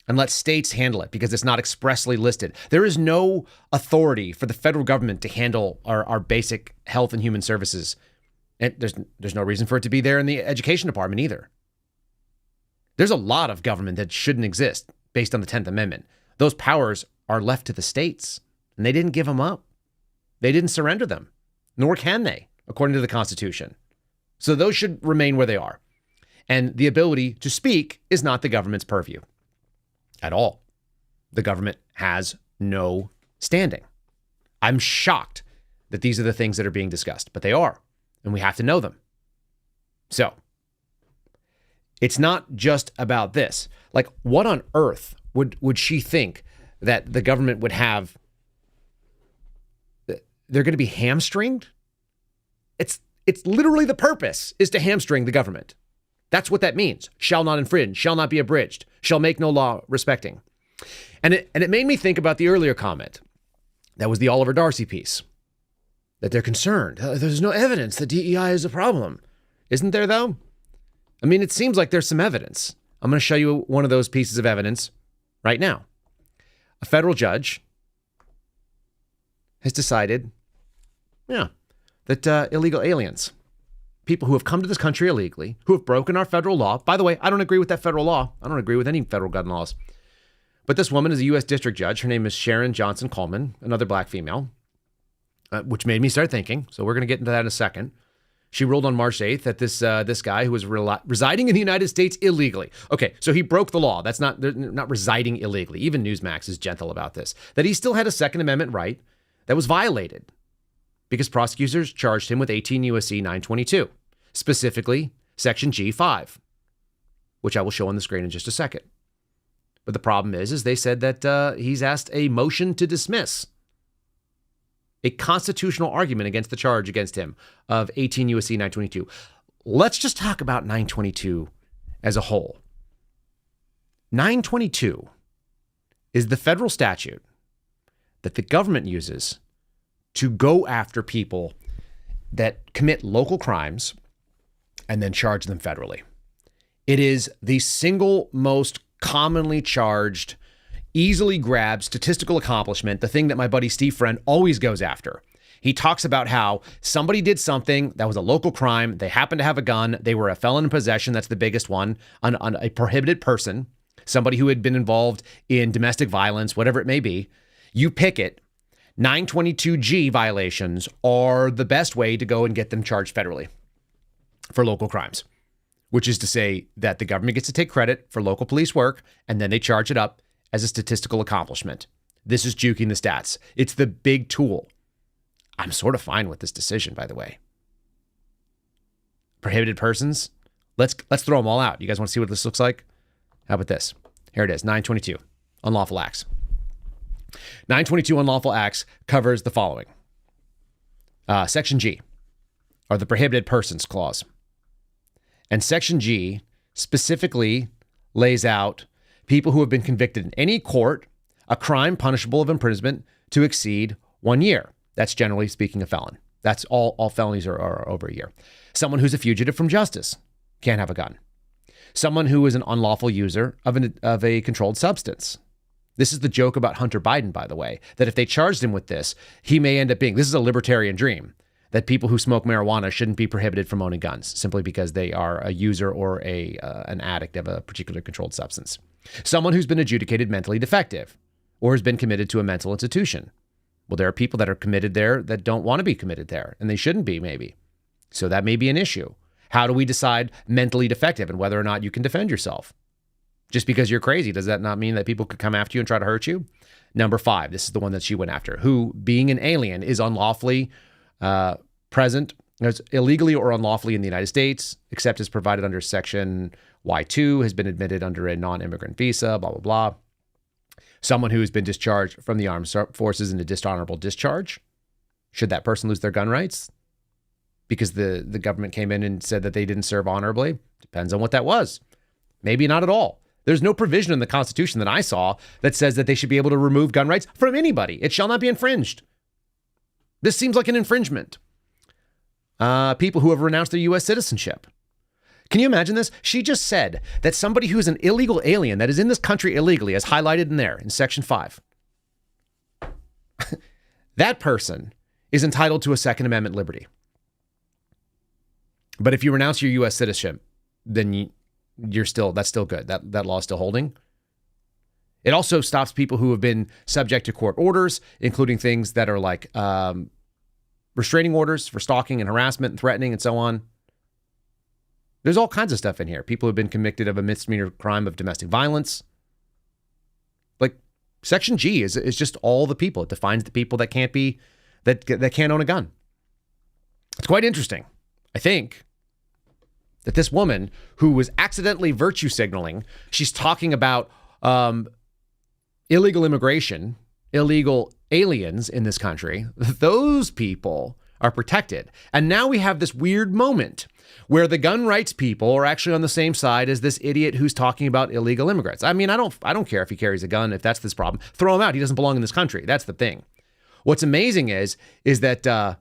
and let states handle it, because it's not expressly listed. There is no authority for the federal government to handle our basic health and human services. And there's no reason for it to be there in the education department either. There's a lot of government that shouldn't exist based on the 10th Amendment. Those powers are left to the states, and they didn't give them up. They didn't surrender them, nor can they, according to the Constitution. So those should remain where they are. And the ability to speak is not the government's purview at all. The government has no standing. I'm shocked that these are the things that are being discussed, but they are, and we have to know them. So it's not just about this. Like, what on earth would she think that the government would have? They're going to be hamstringed? It's literally the purpose is to hamstring the government. That's what that means. Shall not infringe, shall not be abridged, shall make no law respecting. And it made me think about the earlier comment. That was the Oliver Darcy piece. That they're concerned. There's no evidence that DEI is a problem. Isn't there, though? I mean, it seems like there's some evidence. I'm going to show you one of those pieces of evidence right now. A federal judge has decided, that illegal aliens, people who have come to this country illegally, who have broken our federal law. By the way, I don't agree with that federal law. I don't agree with any federal gun laws. But this woman is a U.S. district judge. Her name is Sharon Johnson Coleman, another black female, which made me start thinking. So we're going to get into that in a second. She ruled on March 8th that this guy who was residing in the United States illegally. Okay, so he broke the law. That's not residing illegally. Even Newsmax is gentle about this. That he still had a Second Amendment right that was violated because prosecutors charged him with 18 U.S.C. 922, specifically Section G5, which I will show on the screen in just a second. But the problem is they said that he's asked a motion to dismiss a constitutional argument against the charge against him of 18 U.S.C. 922. Let's just talk about 922 as a whole. 922 is the federal statute that the government uses to go after people that commit local crimes and then charge them federally. It is the single most commonly charged, easily grabbed statistical accomplishment, the thing that my buddy Steve Friend always goes after. He talks about how somebody did something that was a local crime. They happened to have a gun. They were a felon in possession. That's the biggest one. On a prohibited person, somebody who had been involved in domestic violence, whatever it may be. You pick it. 922G violations are the best way to go and get them charged federally for local crimes, which is to say that the government gets to take credit for local police work and then they charge it up as a statistical accomplishment. This is juking the stats. It's the big tool. I'm sort of fine with this decision, by the way. Prohibited persons, let's throw them all out. You guys want to see what this looks like? How about this? Here it is, 922, unlawful acts. 922 unlawful acts covers the following. Section G, or the prohibited persons clause. And Section G specifically lays out people who have been convicted in any court, a crime punishable of imprisonment to exceed 1 year. That's generally speaking a felon. That's all felonies are over a year. Someone who's a fugitive from justice can't have a gun. Someone who is an unlawful user of a controlled substance. This is the joke about Hunter Biden, by the way, that if they charged him with this, he may end up being, this is a libertarian dream, that people who smoke marijuana shouldn't be prohibited from owning guns simply because they are a user or an addict of a particular controlled substance. Someone who's been adjudicated mentally defective or has been committed to a mental institution. Well, there are people that are committed there that don't want to be committed there, and they shouldn't be, maybe. So that may be an issue. How do we decide mentally defective and whether or not you can defend yourself? Just because you're crazy, does that not mean that people could come after you and try to hurt you? Number 5, this is the one that she went after, who, being an alien, is unlawfully present, is illegally or unlawfully in the United States, except as provided under Section Y2, has been admitted under a non-immigrant visa, blah, blah, blah. Someone who has been discharged from the armed forces in a dishonorable discharge. Should that person lose their gun rights? Because the government came in and said that they didn't serve honorably? Depends on what that was. Maybe not at all. There's no provision in the Constitution that I saw that says that they should be able to remove gun rights from anybody. It shall not be infringed. This seems like an infringement. People who have renounced their U.S. citizenship. Can you imagine this? She just said that somebody who's an illegal alien that is in this country illegally, as highlighted in there in Section 5, that person is entitled to a Second Amendment liberty. But if you renounce your U.S. citizenship, then that's still good. That law is still holding. It also stops people who have been subject to court orders, including things that are like restraining orders for stalking and harassment and threatening and so on. There's all kinds of stuff in here. People who have been convicted of a misdemeanor crime of domestic violence. Like Section G is just all the people. It defines the people that can't own a gun. It's quite interesting. I think that this woman who was accidentally virtue signaling, she's talking about illegal immigration, illegal aliens in this country. Those people are protected. And now we have this weird moment where the gun rights people are actually on the same side as this idiot who's talking about illegal immigrants. I mean, I don't care if he carries a gun, if that's this problem. Throw him out. He doesn't belong in this country. That's the thing. What's amazing is that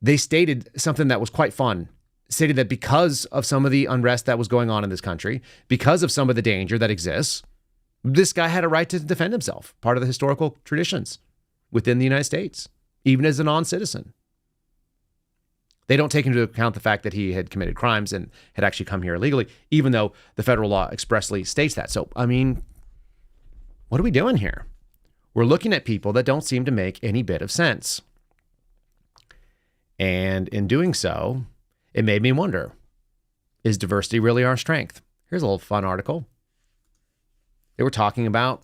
they stated something that was quite fun. Stated that because of some of the unrest that was going on in this country, because of some of the danger that exists, this guy had a right to defend himself, part of the historical traditions within the United States, even as a non-citizen. They don't take into account the fact that he had committed crimes and had actually come here illegally, even though the federal law expressly states that. So, I mean, what are we doing here? We're looking at people that don't seem to make any bit of sense. And in doing so, it made me wonder, is diversity really our strength? Here's a little fun article. They were talking about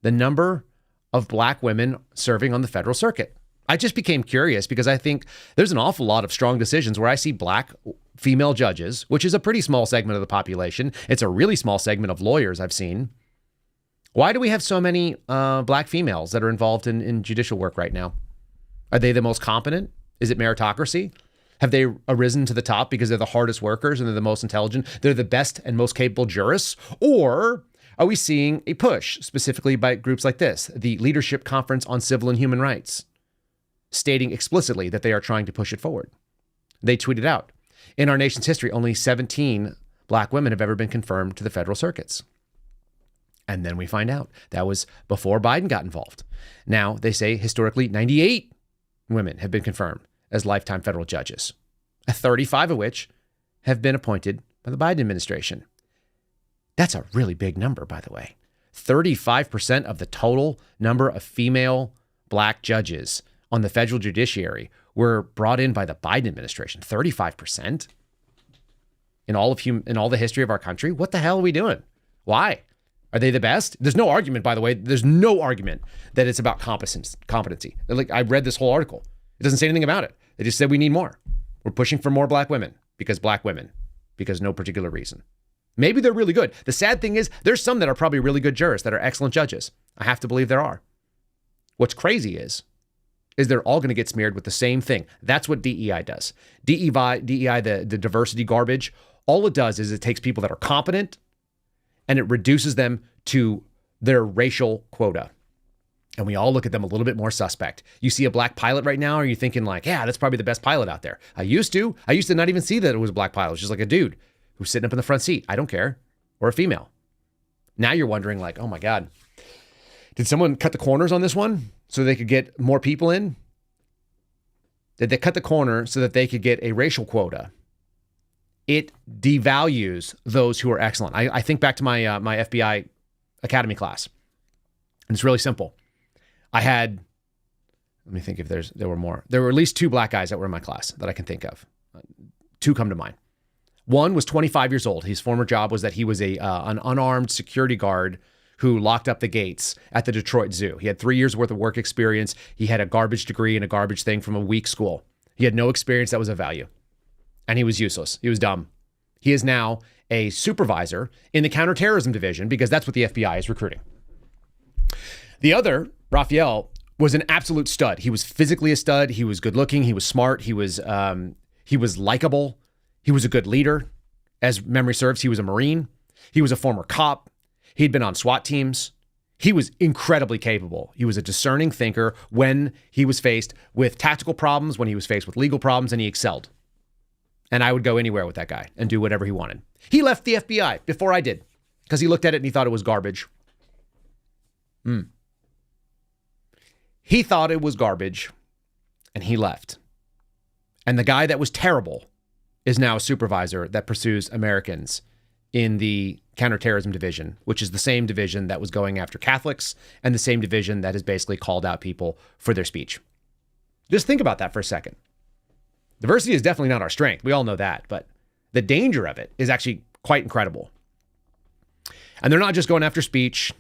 the number of black women serving on the federal circuit. I just became curious because I think there's an awful lot of strong decisions where I see black female judges, which is a pretty small segment of the population. It's a really small segment of lawyers I've seen. Why do we have so many black females that are involved in judicial work right now? Are they the most competent? Is it meritocracy? Have they arisen to the top because they're the hardest workers and they're the most intelligent? They're the best and most capable jurists? Or are we seeing a push specifically by groups like this, the Leadership Conference on Civil and Human Rights, stating explicitly that they are trying to push it forward? They tweeted out, in our nation's history, only 17 black women have ever been confirmed to the federal circuits. And then we find out that was before Biden got involved. Now they say historically 98 women have been confirmed as lifetime federal judges, 35 of which have been appointed by the Biden administration. That's a really big number, by the way. 35% of the total number of female black judges on the federal judiciary were brought in by the Biden administration. 35% in all the history of our country. What the hell are we doing? Why? Are they the best? There's no argument, by the way. There's no argument that it's about competency. Like, I read this whole article. It doesn't say anything about it. They just said we need more. We're pushing for more black women because no particular reason. Maybe they're really good. The sad thing is there's some that are probably really good jurists that are excellent judges. I have to believe there are. What's crazy is they're all going to get smeared with the same thing. That's what DEI does. DEI, the diversity garbage, all it does is it takes people that are competent and it reduces them to their racial quota. And we all look at them a little bit more suspect. You see a black pilot right now, are you thinking like, yeah, that's probably the best pilot out there? I used to not even see that it was a black pilot. It was just like a dude who's sitting up in the front seat. I don't care. Or a female. Now you're wondering like, oh my God, did someone cut the corners on this one so they could get more people in? Did they cut the corner so that they could get a racial quota? It devalues those who are excellent. I think back to my my FBI Academy class. And it's really simple. I had, let me think if there were more. There were at least 2 black guys that were in my class that I can think of. 2 come to mind. One was 25 years old. His former job was that he was an unarmed security guard who locked up the gates at the Detroit Zoo. He had 3 years worth of work experience. He had a garbage degree and a garbage thing from a weak school. He had no experience that was of value. And he was useless. He was dumb. He is now a supervisor in the counterterrorism division because that's what the FBI is recruiting. The other, Raphael, was an absolute stud. He was physically a stud. He was good looking. He was smart. He was likable. He was a good leader. As memory serves, he was a Marine. He was a former cop. He'd been on SWAT teams. He was incredibly capable. He was a discerning thinker when he was faced with tactical problems, when he was faced with legal problems, and he excelled. And I would go anywhere with that guy and do whatever he wanted. He left the FBI before I did because he looked at it and he thought it was garbage. He thought it was garbage and he left. And the guy that was terrible is now a supervisor that pursues Americans in the counterterrorism division, which is the same division that was going after Catholics and the same division that has basically called out people for their speech. Just think about that for a second. Diversity is definitely not our strength. We all know that, but the danger of it is actually quite incredible. And they're not just going after speech.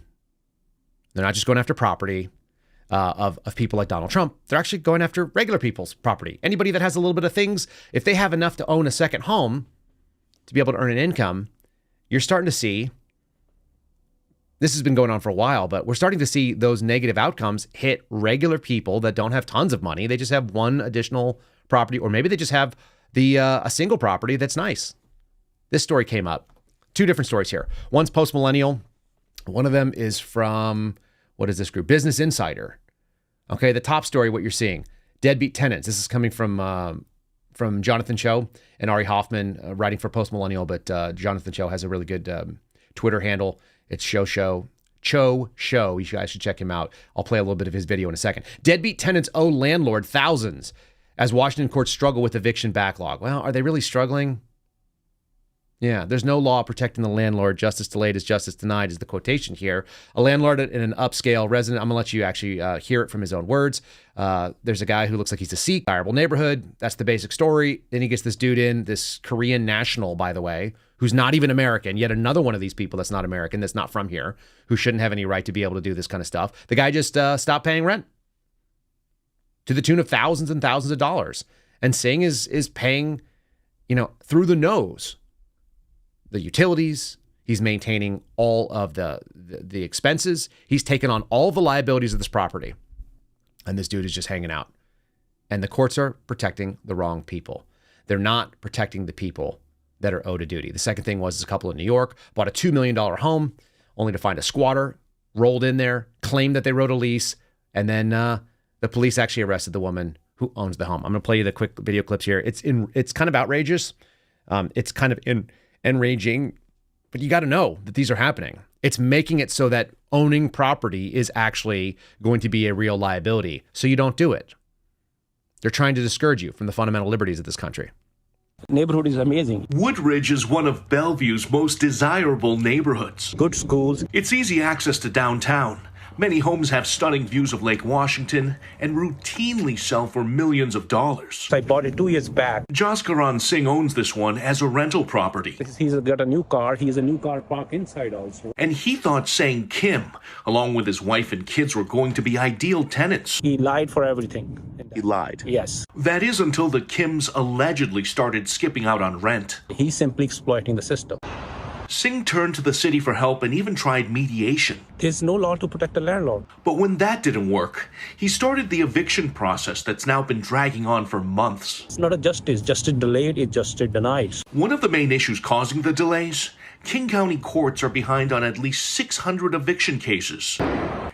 They're not just going after property of people like Donald Trump. They're actually going after regular people's property. Anybody that has a little bit of things, if they have enough to own a second home to be able to earn an income, you're starting to see, this has been going on for a while, but we're starting to see those negative outcomes hit regular people that don't have tons of money. They just have one additional property, or maybe they just have a single property that's nice. This story came up. 2 different stories here. One's post-millennial. One of them is from, what is this group? Business Insider. Okay, the top story, what you're seeing. Deadbeat tenants. This is coming from Jonathan Cho and Ari Hoffman, writing for Post-Millennial, but Jonathan Cho has a really good Twitter handle. It's Cho Show. You guys should check him out. I'll play a little bit of his video in a second. Deadbeat tenants owe landlord thousands as Washington courts struggle with eviction backlog. Well, are they really struggling? Yeah, there's no law protecting the landlord. Justice delayed is justice denied is the quotation here. A landlord in an upscale resident, I'm going to let you actually hear it from his own words. There's a guy who looks like he's a Sikh, desirable neighborhood. That's the basic story. Then he gets this dude in, this Korean national, by the way, who's not even American. Yet another one of these people that's not American, that's not from here, who shouldn't have any right to be able to do this kind of stuff. The guy just stopped paying rent to the tune of thousands and thousands of dollars. And Singh is paying, through the nose, the utilities. He's maintaining all of the expenses. He's taken on all the liabilities of this property. And this dude is just hanging out. And the courts are protecting the wrong people. They're not protecting the people that are owed a duty. The second thing was a couple in New York bought a $2 million home only to find a squatter rolled in there, claimed that they wrote a lease, and then the police actually arrested the woman who owns the home. I'm going to play you the quick video clips here. It's kind of outrageous. It's kind of enraging, but you got to know that these are happening. It's making it so that owning property is actually going to be a real liability. So you don't do it. They're trying to discourage you from the fundamental liberties of this country. Neighborhood is amazing. Woodridge is one of Bellevue's most desirable neighborhoods. Good schools. It's easy access to downtown. Many homes have stunning views of Lake Washington and routinely sell for millions of dollars. I bought it 2 years back. Jaskaran Singh owns this one as a rental property. He's got a new car. He has a new car parked inside also. And he thought saying Kim, along with his wife and kids, were going to be ideal tenants. He lied for everything. He lied? Yes. That is until the Kims allegedly started skipping out on rent. He's simply exploiting the system. Singh turned to the city for help and even tried mediation. There's no law to protect the landlord. But when that didn't work, he started the eviction process that's now been dragging on for months. It's not a justice. Justice delayed, it's justice denied. One of the main issues causing the delays, King County courts are behind on at least 600 eviction cases.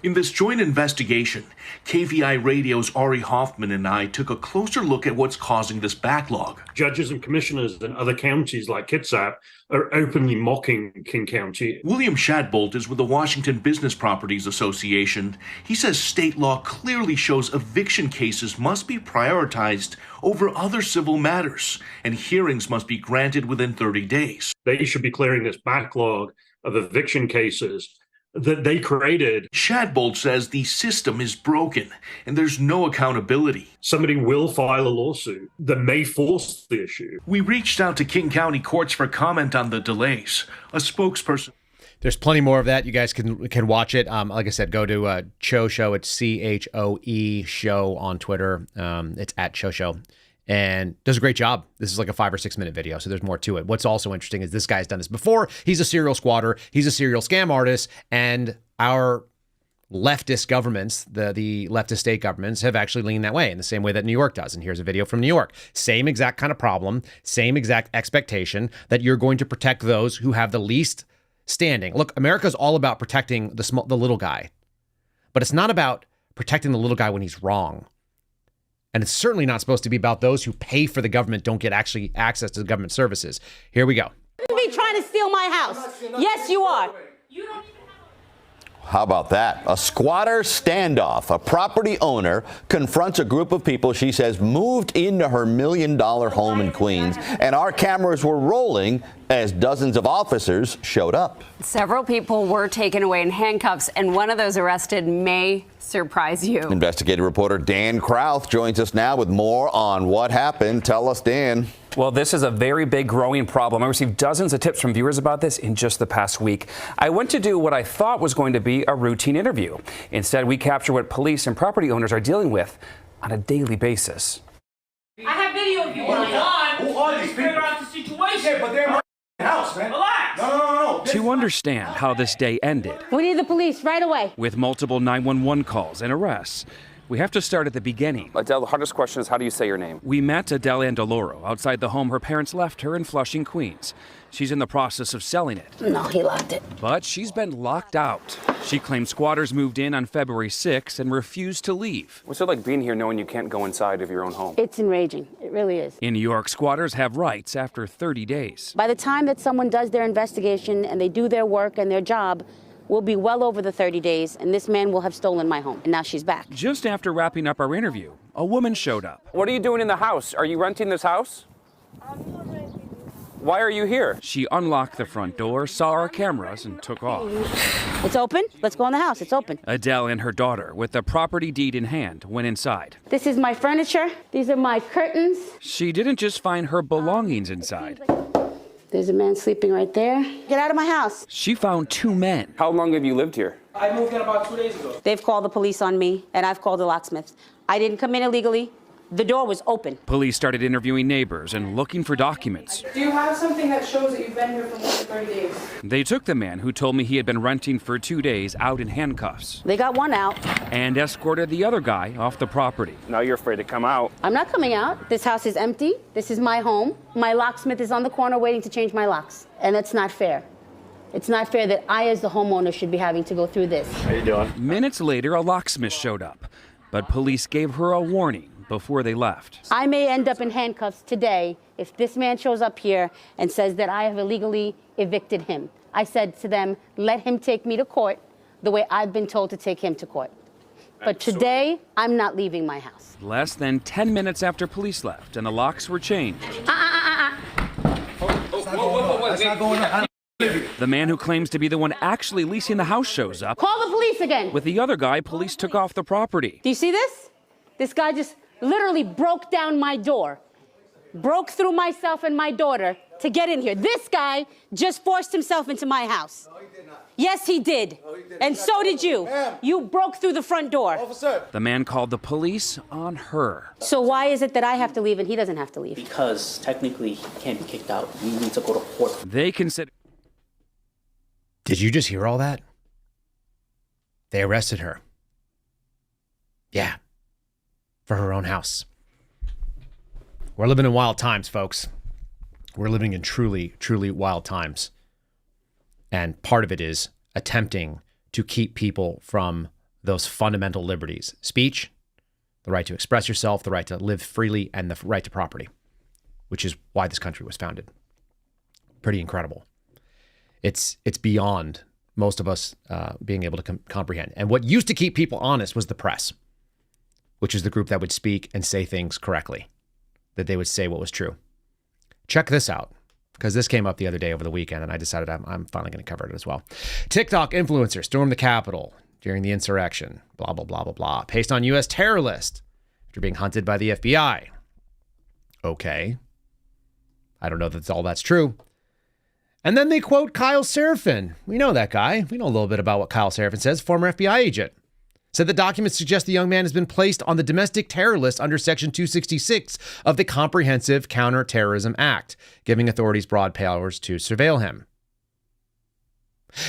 In this joint investigation, KVI Radio's Ari Hoffman and I took a closer look at what's causing this backlog. Judges and commissioners in other counties like Kitsap are openly mocking King County. William Shadbolt is with the Washington Business Properties Association. He says state law clearly shows eviction cases must be prioritized over other civil matters, and hearings must be granted within 30 days. They should be clearing this backlog of eviction cases that they created. Shadbolt says the system is broken and there's no accountability. Somebody will file a lawsuit that may force the issue. We reached out to King County courts for comment on the delays. A spokesperson. There's plenty more of that. You guys can watch it. Like I said, go to Cho Show. It's CHOE Show on Twitter. It's at Cho Show. And does a great job. This is like a 5 or 6 minute video, so there's more to it. What's also interesting is this guy's done this before. He's a serial squatter. He's a serial scam artist. And our leftist governments, the leftist state governments, have actually leaned that way in the same way that New York does. And here's a video from New York. Same exact kind of problem, same exact expectation that you're going to protect those who have the least standing. Look, America's all about protecting the little guy. But it's not about protecting the little guy when he's wrong. And it's certainly not supposed to be about those who pay for the government don't get actually access to the government services. Here we go. You're be trying to steal my house. Yes, you are. How about that? A squatter standoff. A property owner confronts a group of people she says moved into her $1 million home in Queens, and our cameras were rolling as dozens of officers showed up. Several people were taken away in handcuffs, and one of those arrested may surprise you. Investigative reporter Dan Krauth joins us now with more on what happened. Tell us, Dan. Well, this is a very big growing problem. I received dozens of tips from viewers about this in just the past week. I went to do what I thought was going to be a routine interview. Instead, we capture what police and property owners are dealing with on a daily basis. I have video of you. Who are these people? Figure out the situation. Yeah, but they're in my house, man. Relax. No. To understand how this day ended, We need the police right away. with multiple 911 calls and arrests, we have to start at the beginning. Adele, the hardest question is, how do you say your name? We met Adele Andaloro outside the home her parents left her in Flushing, Queens. She's in the process of selling it. No, he locked it. But she's been locked out. She claims squatters moved in on February 6th and refused to leave. What's it like being here knowing you can't go inside of your own home? It's enraging. It really is. In New York, squatters have rights after 30 days. By the time that someone does their investigation and they do their work and their job, we'll be well over the 30 days, and this man will have stolen my home. And now she's back. Just after wrapping up our interview, a woman showed up. What are you doing in the house? Are you renting this house? Why are you here? She unlocked the front door, saw our cameras, and took off. It's open. Let's go in the house. It's open. Adele and her daughter, with the property deed in hand, went inside. This is my furniture. These are my curtains. She didn't just find her belongings inside. There's a man sleeping right there. Get out of my house. She found 2 men. How long have you lived here? I moved in about 2 days ago. They've called the police on me, and I've called the locksmith. I didn't come in illegally. The door was open. Police started interviewing neighbors and looking for documents. Do you have something that shows that you've been here for more than 30 days? They took the man who told me he had been renting for 2 days out in handcuffs They got one out. and escorted the other guy off the property. Now you're afraid to come out. I'm not coming out. This house is empty. This is my home. My locksmith is on the corner waiting to change my locks. And that's not fair. It's not fair that I, as the homeowner, should be having to go through this. How you doing? Minutes later, a locksmith showed up, but police gave her a warning before they left. I may end up in handcuffs today if this man shows up here and says that I have illegally evicted him. I said to them, let him take me to court the way I've been told to take him to court. But today, I'm not leaving my house. Less than 10 minutes after police left and the locks were changed, That's not going on. the man who claims to be the one actually leasing the house shows up. Call the police again. With the other guy, police took off the property. Do you see this? This guy just literally broke down my door, broke through myself and my daughter to get in here. This guy just forced himself into my house. No, he did not. Yes, he did. No, he didn't. And so did you. You broke through the front door. Officer. The man called the police on her. So why is it that I have to leave and he doesn't have to leave? Because technically he can't be kicked out. We need to go to court. They consider Did you just hear all that? They arrested her. Yeah. For her own house. We're living in wild times, folks. We're living in truly, truly wild times. And part of it is attempting to keep people from those fundamental liberties. Speech, the right to express yourself, the right to live freely, and the right to property, which is why this country was founded. Pretty incredible. It's beyond most of us being able to comprehend. And what used to keep people honest was the press, which is the group that would speak and say things correctly, that they would say what was true. Check this out, because this came up the other day over the weekend, and I decided I'm finally going to cover it as well. TikTok influencer stormed the Capitol during the insurrection, blah, blah, blah, blah, blah. Placed on U.S. terror list after being hunted by the FBI. Okay. I don't know that all that's true. And then they quote Kyle Seraphin. We know that guy. We know a little bit about what Kyle Seraphin says, former FBI agent. Said the documents suggest the young man has been placed on the domestic terror list under Section 266 of the Comprehensive Counterterrorism Act, giving authorities broad powers to surveil him.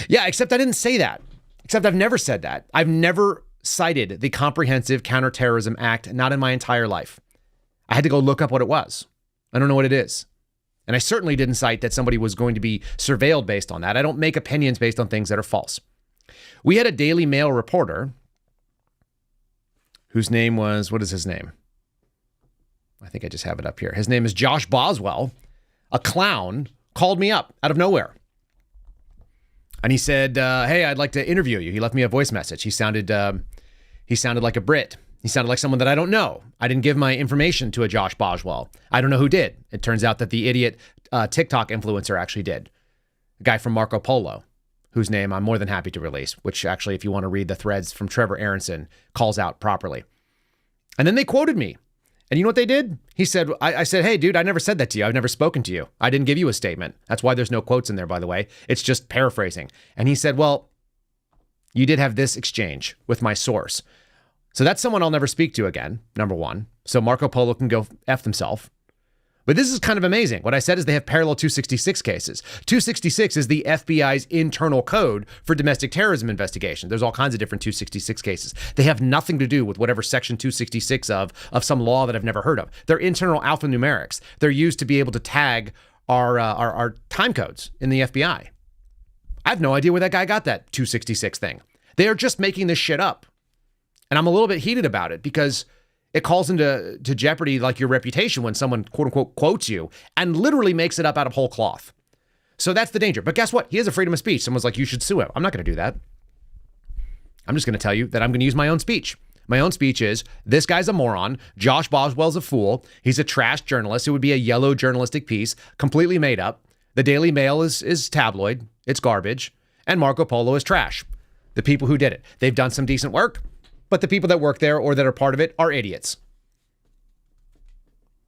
Yeah, except I didn't say that. Except I've never said that. I've never cited the Comprehensive Counterterrorism Act, not in my entire life. I had to go look up what it was. I don't know what it is. And I certainly didn't cite that somebody was going to be surveilled based on that. I don't make opinions based on things that are false. We had a Daily Mail reporter whose name was, what is his name? I think I just have it up here. His name is Josh Boswell, a clown, called me up out of nowhere. And he said, hey, I'd like to interview you. He left me a voice message. He sounded like a Brit. He sounded like someone that I don't know. I didn't give my information to a Josh Boswell. I don't know who did. It turns out that the idiot TikTok influencer actually did. A guy from Marco Polo, whose name I'm more than happy to release, which actually, if you want to read the threads from Trevor Aronson, calls out properly. And then they quoted me. And you know what they did? He said, I said, hey, dude, I never said that to you. I've never spoken to you. I didn't give you a statement. That's why there's no quotes in there, by the way. It's just paraphrasing. And he said, well, you did have this exchange with my source. So that's someone I'll never speak to again, number one. So Marco Polo can go F themselves. But this is kind of amazing. What I said is they have parallel 266 cases. 266 is the FBI's internal code for domestic terrorism investigation. There's all kinds of different 266 cases. They have nothing to do with whatever section 266 of some law that I've never heard of. They're internal alphanumerics. They're used to be able to tag our time codes in the FBI. I have no idea where that guy got that 266 thing. They are just making this shit up. And I'm a little bit heated about it because it calls into jeopardy like your reputation when someone quote unquote quotes you and literally makes it up out of whole cloth. So that's the danger. But guess what? He has a freedom of speech. Someone's like, you should sue him. I'm not going to do that. I'm just going to tell you that I'm going to use my own speech. My own speech is, this guy's a moron. Josh Boswell's a fool. He's a trash journalist. It would be a yellow journalistic piece, completely made up. The Daily Mail is tabloid. It's garbage. And Marco Polo is trash. The people who did it. They've done some decent work. But the people that work there or that are part of it are idiots.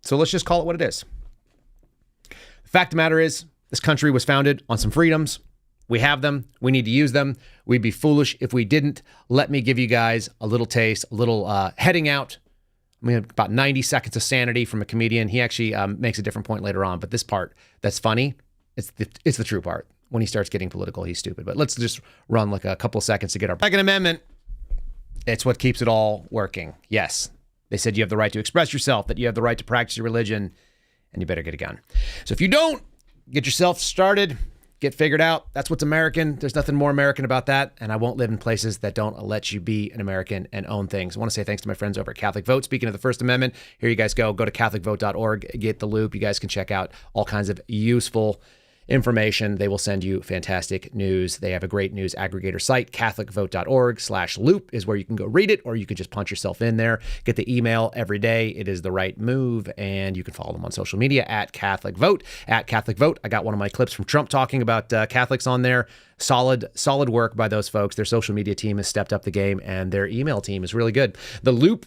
So let's just call it what it is. The fact of the matter is, this country was founded on some freedoms. We have them. We need to use them. We'd be foolish if we didn't. Let me give you guys a little taste, a little heading out. We have about 90 seconds of sanity from a comedian. He actually makes a different point later on. But this part that's funny, it's the true part. When he starts getting political, he's stupid. But let's just run like a couple of seconds to get our Second Amendment. It's what keeps it all working. Yes, they said you have the right to express yourself, that you have the right to practice your religion, and you better get a gun. So if you don't, get yourself started, get figured out. That's what's American. There's nothing more American about that, and I won't live in places that don't let you be an American and own things. I want to say thanks to my friends over at Catholic Vote. Speaking of the First Amendment, here you guys go. Go to CatholicVote.org, get the loop. You guys can check out all kinds of useful information. They will send you fantastic news. They have a great news aggregator site. CatholicVote.org/loop is where you can go read it, or you can just punch yourself in there. Get the email every day. It is the right move. And you can follow them on social media at Catholic Vote. At Catholic Vote, I got one of my clips from Trump talking about Catholics on there. Solid work by those folks. Their social media team has stepped up the game, and their email team is really good. The Loop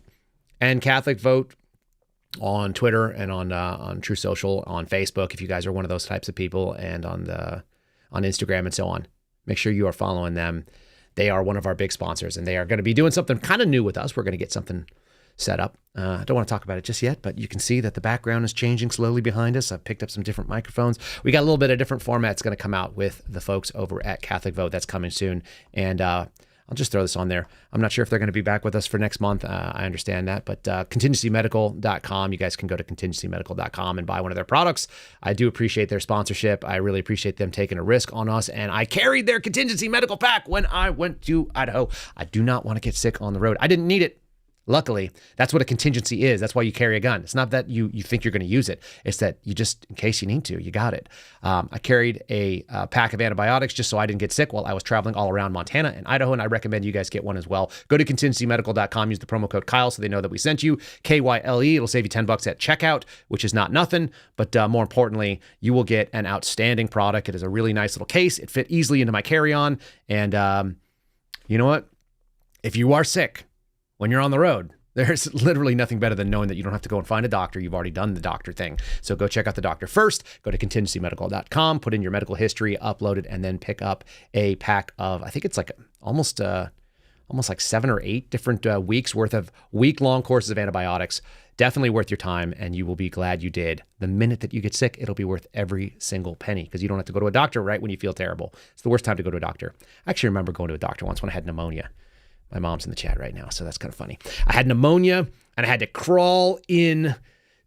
and Catholic Vote on Twitter and on True Social, on Facebook, if you guys are one of those types of people, and on Instagram and so on. Make sure you are following them. They are one of our big sponsors, and they are going to be doing something kind of new with us. We're going to get something setup. I don't want to talk about it just yet, but you can see that the background is changing slowly behind us. I've picked up some different microphones. We got a little bit of different formats going to come out with the folks over at Catholic Vote. That's coming soon. And I'll just throw this on there. I'm not sure if they're going to be back with us for next month. I understand that, but contingencymedical.com. You guys can go to contingencymedical.com and buy one of their products. I do appreciate their sponsorship. I really appreciate them taking a risk on us. And I carried their Contingency Medical Pack when I went to Idaho. I do not want to get sick on the road. I didn't need it. Luckily, that's what a contingency is. That's why you carry a gun. It's not that you think you're going to use it. It's that you just, in case you need to, you got it. I carried a pack of antibiotics just so I didn't get sick while I was traveling all around Montana and Idaho, and I recommend you guys get one as well. Go to contingencymedical.com, use the promo code Kyle so they know that we sent you, KYLE. It'll save you $10 at checkout, which is not nothing, but more importantly, you will get an outstanding product. It is a really nice little case. It fit easily into my carry-on, and you know what? If you are sick, when you're on the road, there's literally nothing better than knowing that you don't have to go and find a doctor. You've already done the doctor thing. So go check out the doctor first. Go to contingencymedical.com, put in your medical history, upload it, and then pick up a pack of, I think it's like almost like 7 or 8 different weeks worth of week-long courses of antibiotics. Definitely worth your time, and you will be glad you did. The minute that you get sick, it'll be worth every single penny because you don't have to go to a doctor right when you feel terrible. It's the worst time to go to a doctor. I actually remember going to a doctor once when I had pneumonia. My mom's in the chat right now, so that's kind of funny. I had pneumonia, and I had to crawl in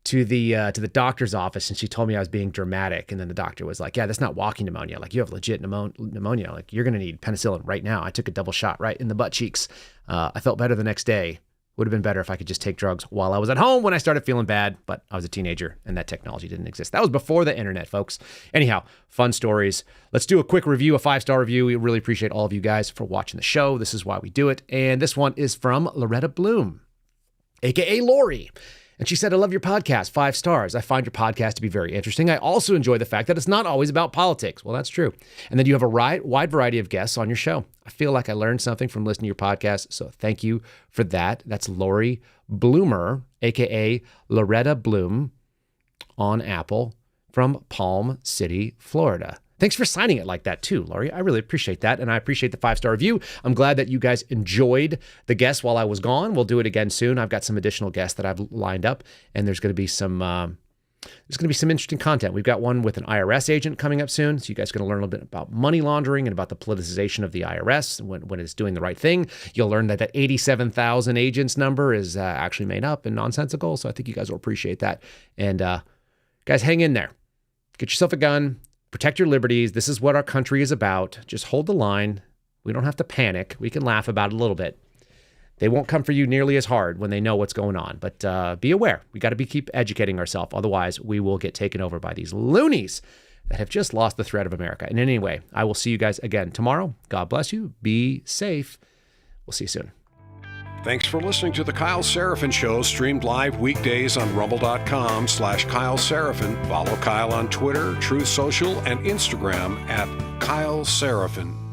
to the doctor's office, and she told me I was being dramatic. And then the doctor was like, "Yeah, that's not walking pneumonia. Like, you have legit pneumonia. Like, you're going to need penicillin right now." I took a double shot right in the butt cheeks. I felt better the next day. Would have been better if I could just take drugs while I was at home when I started feeling bad, but I was a teenager and that technology didn't exist. That was before the internet, folks. Anyhow, fun stories. Let's do a quick review, a 5-star review. We really appreciate all of you guys for watching the show. This is why we do it. And this one is from Loretta Bloom, aka Lori. And she said, "I love your podcast, 5 stars. I find your podcast to be very interesting. I also enjoy the fact that it's not always about politics." Well, that's true. "And then you have a wide variety of guests on your show. I feel like I learned something from listening to your podcast, so thank you for that." That's Lori Bloomer, aka Loretta Bloom, on Apple from Palm City, Florida. Thanks for signing it like that too, Lori. I really appreciate that, and I appreciate the 5-star review. I'm glad that you guys enjoyed the guests while I was gone. We'll do it again soon. I've got some additional guests that I've lined up, and there's going to be some interesting content. We've got one with an IRS agent coming up soon, so you guys are going to learn a little bit about money laundering and about the politicization of the IRS when it's doing the right thing. You'll learn that 87,000 agents number is actually made up and nonsensical, so I think you guys will appreciate that. And guys, hang in there. Get yourself a gun. Protect your liberties. This is what our country is about. Just hold the line. We don't have to panic. We can laugh about it a little bit. They won't come for you nearly as hard when they know what's going on. But be aware. We got to keep educating ourselves. Otherwise, we will get taken over by these loonies that have just lost the thread of America. And anyway, I will see you guys again tomorrow. God bless you. Be safe. We'll see you soon. Thanks for listening to The Kyle Seraphin Show, streamed live weekdays on rumble.com/Kyle Seraphin. Follow Kyle on Twitter, Truth Social, and Instagram @Kyle Seraphin.